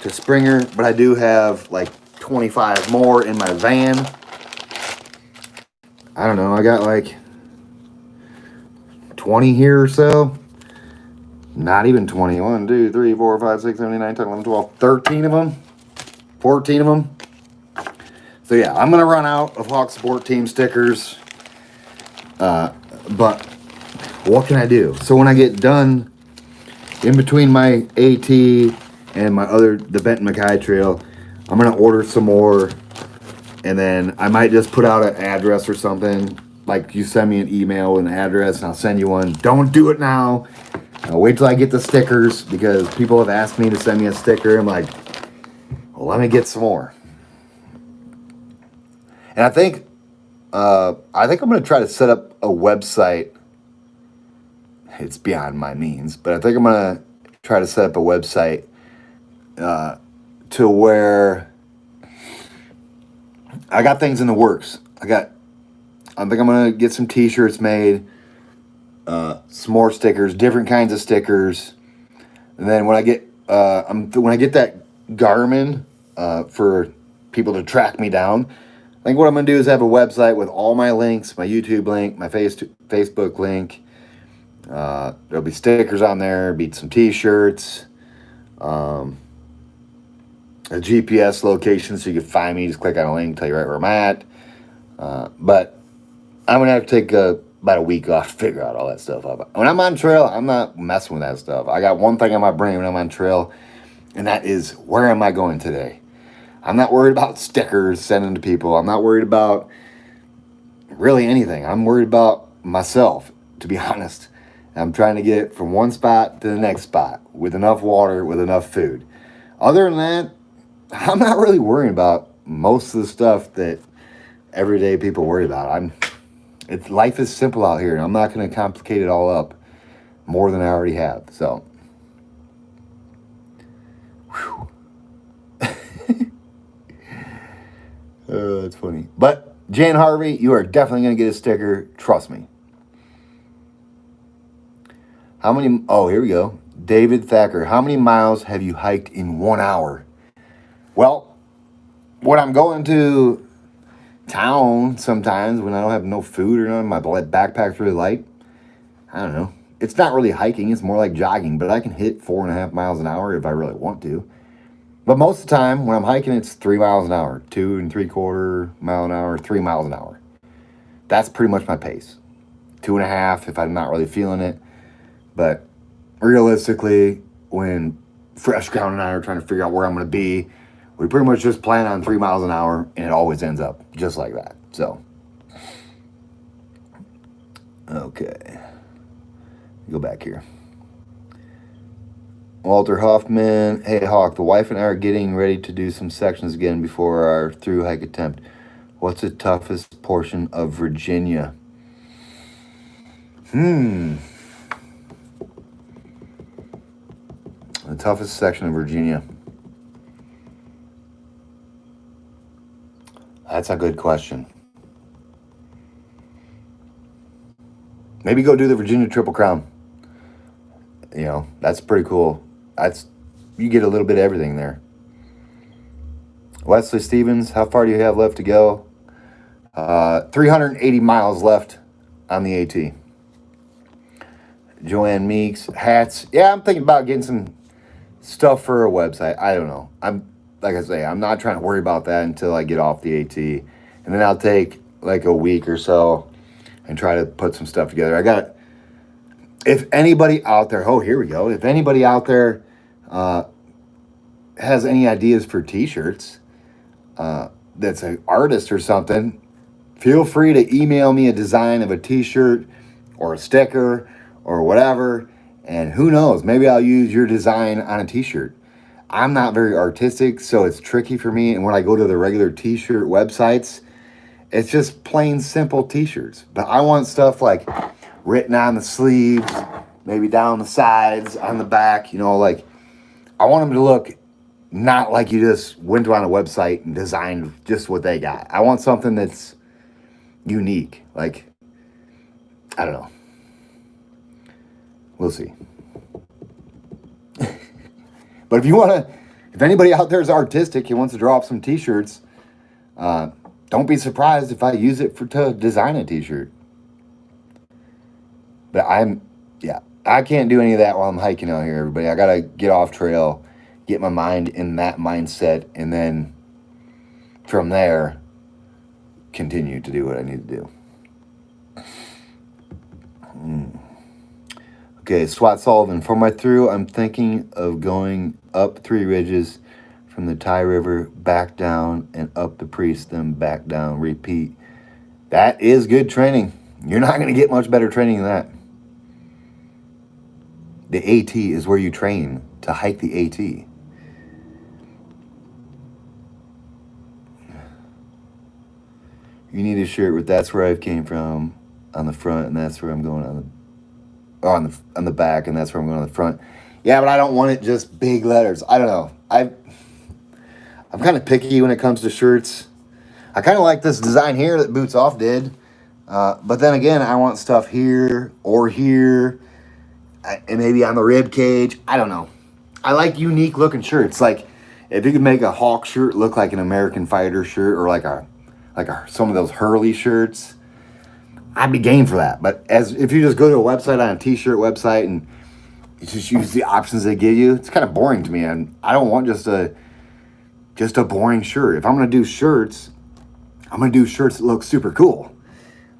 S1: to Springer, but I do have like 25 more in my van. I don't know. I got like 20 here or so. Not even 20. 1, 2, 3, 4, 5, 6, 7, 8, 9, 10, 11, 12, 13 of them. 14 of them. So yeah, I'm going to run out of Hawk Support Team stickers. But what can I do? So when I get done in between my AT and the Benton Mackay Trail, I'm going to order some more. And then I might just put out an address or something. Like you send me an email with an address and I'll send you one. Don't do it now. I'll wait till I get the stickers because people have asked me to send me a sticker. I'm like, well, let me get some more. And I think I'm going to try to set up a website. It's beyond my means, but I think I'm going to try to set up a website to where I got things in the works. I think I'm going to get some t-shirts made, some more stickers, different kinds of stickers. And then when I get that Garmin for people to track me down, I think what I'm going to do is have a website with all my links, my YouTube link, my Facebook link. There'll be stickers on there, be some t-shirts, a GPS location so you can find me. Just click on a link, tell you right where I'm at. But I'm going to have to take about a week off to figure out all that stuff out. When I'm on trail, I'm not messing with that stuff. I got one thing on my brain when I'm on trail, and that is, where am I going today? I'm not worried about stickers sending to people. I'm not worried about really anything. I'm worried about myself, to be honest. I'm trying to get from one spot to the next spot with enough water, with enough food. Other than that, I'm not really worrying about most of the stuff that everyday people worry about. Life is simple out here, and I'm not going to complicate it all up more than I already have. So, whew. Oh, that's funny. But Jan Harvey, you are definitely going to get a sticker. Trust me. Here we go. David Thacker, how many miles have you hiked in 1 hour? Well, when I'm going to town sometimes, when I don't have no food or nothing, my backpack's really light, I don't know. It's not really hiking. It's more like jogging, but I can hit 4.5 miles an hour if I really want to. But most of the time, when I'm hiking, it's 3 miles an hour, 2 3/4 mile an hour, 3 miles an hour. That's pretty much my pace. 2.5 if I'm not really feeling it. But realistically, when Fresh Ground and I are trying to figure out where I'm going to be, we pretty much just plan on 3 miles an hour, and it always ends up just like that. So, okay. Go back here. Walter Hoffman, hey Hawk, the wife and I are getting ready to do some sections again before our through hike attempt. What's the toughest portion of Virginia? The toughest section of Virginia. That's a good question. Maybe go do the Virginia Triple Crown. You know, that's pretty cool. You get a little bit of everything there. Wesley Stevens, how far do you have left to go? 380 miles left on the AT. Joanne Meeks, hats. Yeah, I'm thinking about getting some stuff for a website. I don't know. Like I say, I'm not trying to worry about that until I get off the AT. And then I'll take like a week or so and try to put some stuff together. If anybody out there, oh, here we go. If anybody out there has any ideas for t-shirts, that's an artist or something, feel free to email me a design of a t-shirt or a sticker or whatever, and who knows, maybe I'll use your design on a t-shirt. I'm not very artistic, so it's tricky for me, and when I go to the regular t-shirt websites, it's just plain simple t-shirts. But I want stuff like written on the sleeves, maybe down the sides, on the back, you know, like I want them to look not like you just went on a website and designed just what they got. I want something that's unique. Like, I don't know. We'll see. But if anybody out there is artistic and wants to draw up some t-shirts, don't be surprised if I use it to design a t-shirt. But I can't do any of that while I'm hiking out here, everybody. I got to get off trail, get my mind in that mindset, and then from there, continue to do what I need to do. Okay, Swat Sullivan. For my through, I'm thinking of going up 3 ridges from the Ty River, back down, and up the Priest, then back down, repeat. That is good training. You're not going to get much better training than that. The AT is where you train to hike the AT. You need a shirt with "That's where I came from" on the front, and "That's where I'm going" on the back, and "That's where I'm going" on the front. Yeah, but I don't want it just big letters. I don't know. I'm kind of picky when it comes to shirts. I kind of like this design here that Boots Off did, but then again, I want stuff here or here, and maybe on the rib cage. I don't know. I like unique looking shirts. Like if you could make a Hawk shirt look like an American Fighter shirt, or like some of those Hurley shirts, I'd be game for that. But if you just go to a website on a t-shirt website and you just use the options they give you, it's kind of boring to me. And I don't want just a boring shirt. If I'm going to do shirts, I'm going to do shirts that look super cool.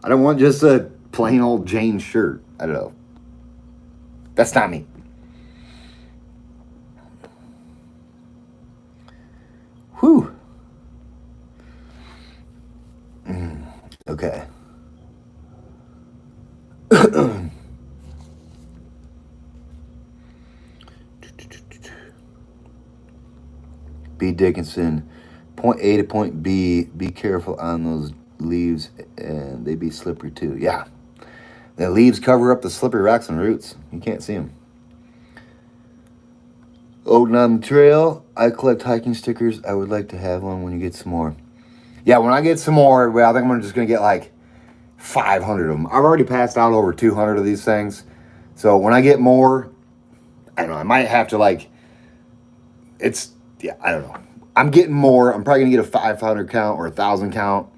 S1: I don't want just a plain old Jane shirt. I don't know. That's not me. Whew. Okay. B. Dickinson, point A to point B, be careful on those leaves, and they be slippery too. Yeah. The leaves cover up the slippery rocks and roots. You can't see them. Odin on the trail. I collect hiking stickers. I would like to have one when you get some more. Yeah, when I get some more, well, I think I'm just going to get like 500 of them. I've already passed out over 200 of these things. So when I get more, I don't know, I might have to I don't know. I'm getting more. I'm probably going to get a 500 count or 1,000 count.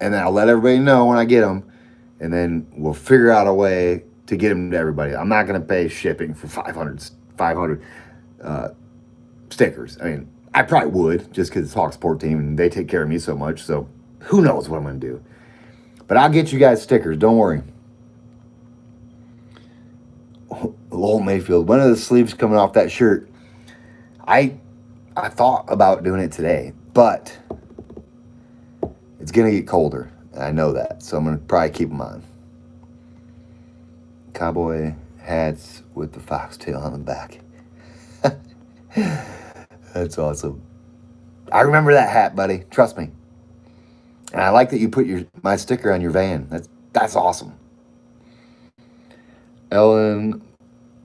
S1: And then I'll let everybody know when I get them. And then we'll figure out a way to get them to everybody. I'm not going to pay shipping for 500 stickers. I mean, I probably would, just because it's Hawk Sport Team and they take care of me so much. So who knows what I'm going to do. But I'll get you guys stickers. Don't worry. Lowell Mayfield. When are the sleeves coming off that shirt? I thought about doing it today, but it's going to get colder. And I know that. So I'm going to probably keep them on. Cowboy hats with the foxtail on the back. That's awesome. I remember that hat, buddy. Trust me. And I like that you put my sticker on your van. That's awesome. Ellen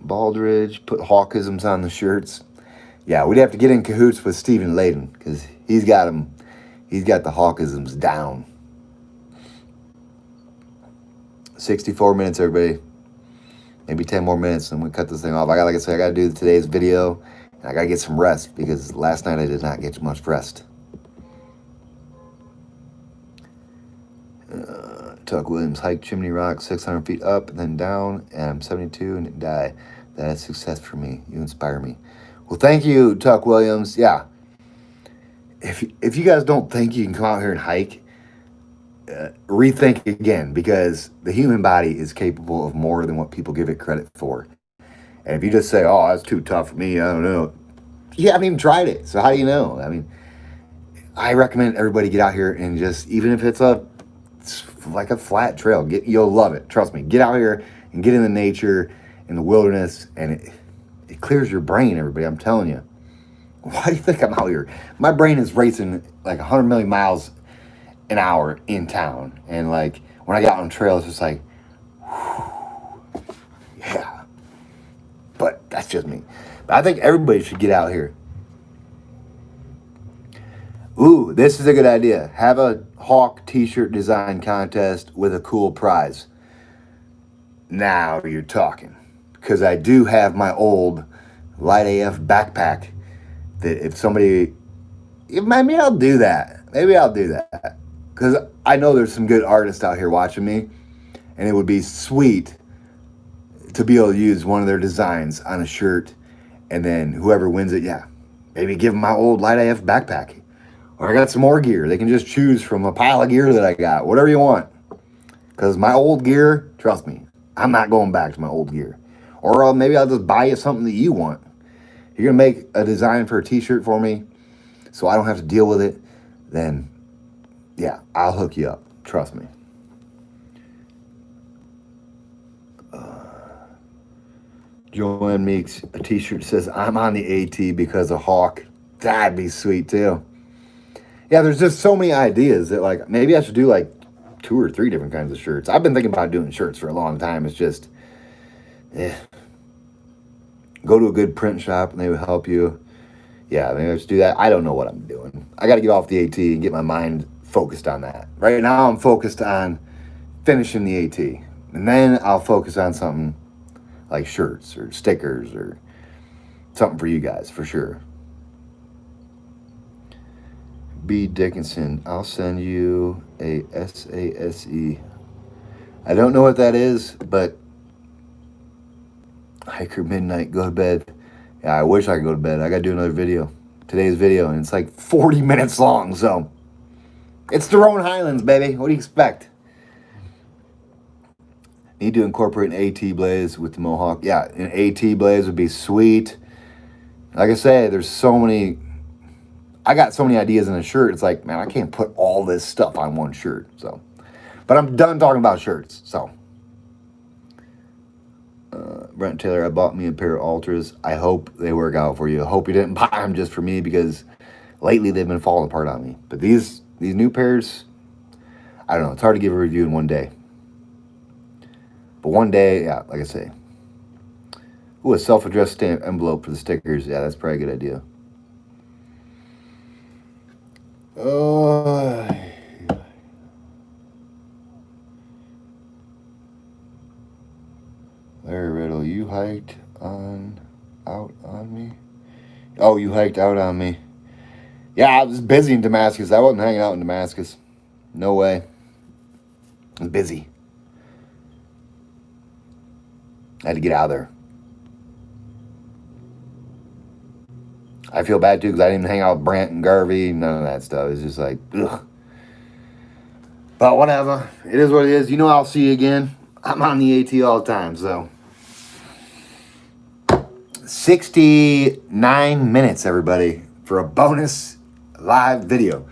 S1: Baldridge put Hawkisms on the shirts. Yeah, we'd have to get in cahoots with Stephen Layden because he's got them. He's got the Hawkisms down. 64 minutes, everybody. maybe 10 more minutes, and we cut this thing off. Like I said, I got to do today's video, and I got to get some rest because last night I did not get much rest. Tuck Williams hiked Chimney Rock 600 feet up and then down, and I'm 72 and didn't die. That is success for me. You inspire me. Well, thank you, Tuck Williams. Yeah. If you guys don't think you can come out here and hike, rethink again, because the human body is capable of more than what people give it credit for. And if you just say, oh, that's too tough for me, I don't know. You haven't even tried it. So how do you know? I mean, I recommend everybody get out here and just, even if it's like a flat trail, you'll love it. Trust me. Get out here and get in the nature, in the wilderness, and it clears your brain, everybody. I'm telling you. Why do you think I'm out here? My brain is racing like 100 million miles an hour in town. And like when I get out on trail, it's just like, whew, yeah. But that's just me. But I think everybody should get out here. Ooh, this is a good idea. Have a Hawk t-shirt design contest with a cool prize. Now you're talking. Because I do have my old Light AF backpack that if somebody, maybe I'll do that. Maybe I'll do that. Because I know there's some good artists out here watching me. And it would be sweet to be able to use one of their designs on a shirt. And then whoever wins it, yeah, maybe give them my old Light AF backpack. Or I got some more gear. They can just choose from a pile of gear that I got. Whatever you want. Because my old gear, trust me, I'm not going back to my old gear. Or maybe I'll just buy you something that you want. You're going to make a design for a t-shirt for me so I don't have to deal with it. Then, yeah, I'll hook you up. Trust me. Joanne Meeks, a t-shirt says, I'm on the AT because of Hawk. That'd be sweet too. Yeah, there's just so many ideas that like maybe I should do like 2 or 3 different kinds of shirts. I've been thinking about doing shirts for a long time. It's just, go to a good print shop and they will help you. Yeah, maybe I should do that. I don't know what I'm doing. I got to get off the AT and get my mind focused on that. Right now I'm focused on finishing the AT. And then I'll focus on something like shirts or stickers or something for you guys for sure. B. Dickinson, I'll send you a SASE. I don't know what that is, but hiker midnight, go to bed. Yeah, I wish I could go to bed. I got to do another video, today's video, and it's like 40 minutes long, so it's the Roan Highlands, baby. What do you expect? Need to incorporate an AT blaze with the Mohawk. Yeah, an AT blaze would be sweet. Like I say, there's so many. I got so many ideas in a shirt. It's like, man, I can't put all this stuff on one shirt. So, but I'm done talking about shirts. So, Brent Taylor, I bought me a pair of Ultras. I hope they work out for you. I hope you didn't buy them just for me because lately they've been falling apart on me. But these new pairs, I don't know. It's hard to give a review in one day. But one day, yeah, like I say. Ooh, a self-addressed stamp envelope for the stickers. Yeah, that's probably a good idea. Larry Riddle, you hiked out on me? Oh, you hiked out on me. Yeah, I was busy in Damascus. I wasn't hanging out in Damascus. No way. I was busy. I had to get out of there. I feel bad too because I didn't hang out with Brant and Garvey. None of that stuff. It's just like, ugh. But whatever. It is what it is. You know I'll see you again. I'm on the AT all the time, so. 69 minutes, everybody, for a bonus live video.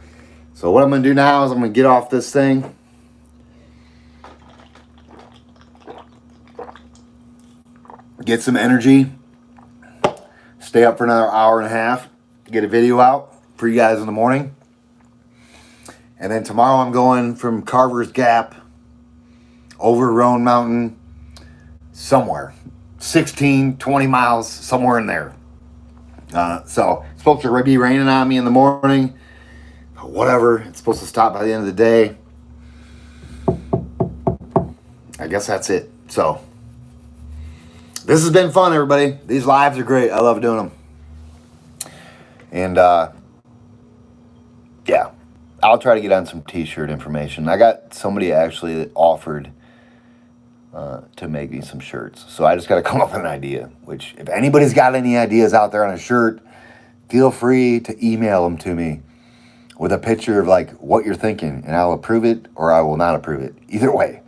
S1: So what I'm going to do now is I'm going to get off this thing. Get some energy. Stay up for another hour and a half. Get a video out for you guys in the morning. And then tomorrow I'm going from Carver's Gap over Roan Mountain somewhere. 16, 20 miles, somewhere in there. So it's supposed to be raining on me in the morning. Whatever. It's supposed to stop by the end of the day. I guess that's it. So this has been fun, everybody. These lives are great. I love doing them. And yeah, I'll try to get on some t-shirt information. I got somebody actually that offered to make me some shirts. So I just got to come up with an idea, which if anybody's got any ideas out there on a shirt, feel free to email them to me with a picture of like what you're thinking, and I'll approve it or I will not approve it. Either way.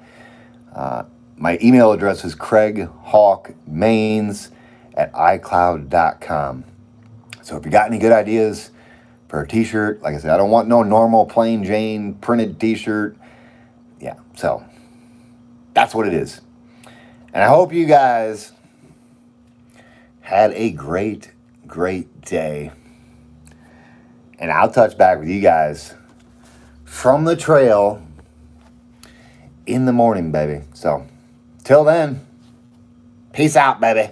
S1: My email address is craighawkmains@icloud.com. So if you got any good ideas for a t-shirt, like I said, I don't want no normal plain Jane printed t-shirt. Yeah, so that's what it is. And I hope you guys had a great, great day. And I'll touch back with you guys from the trail in the morning, baby. So till then, peace out, baby.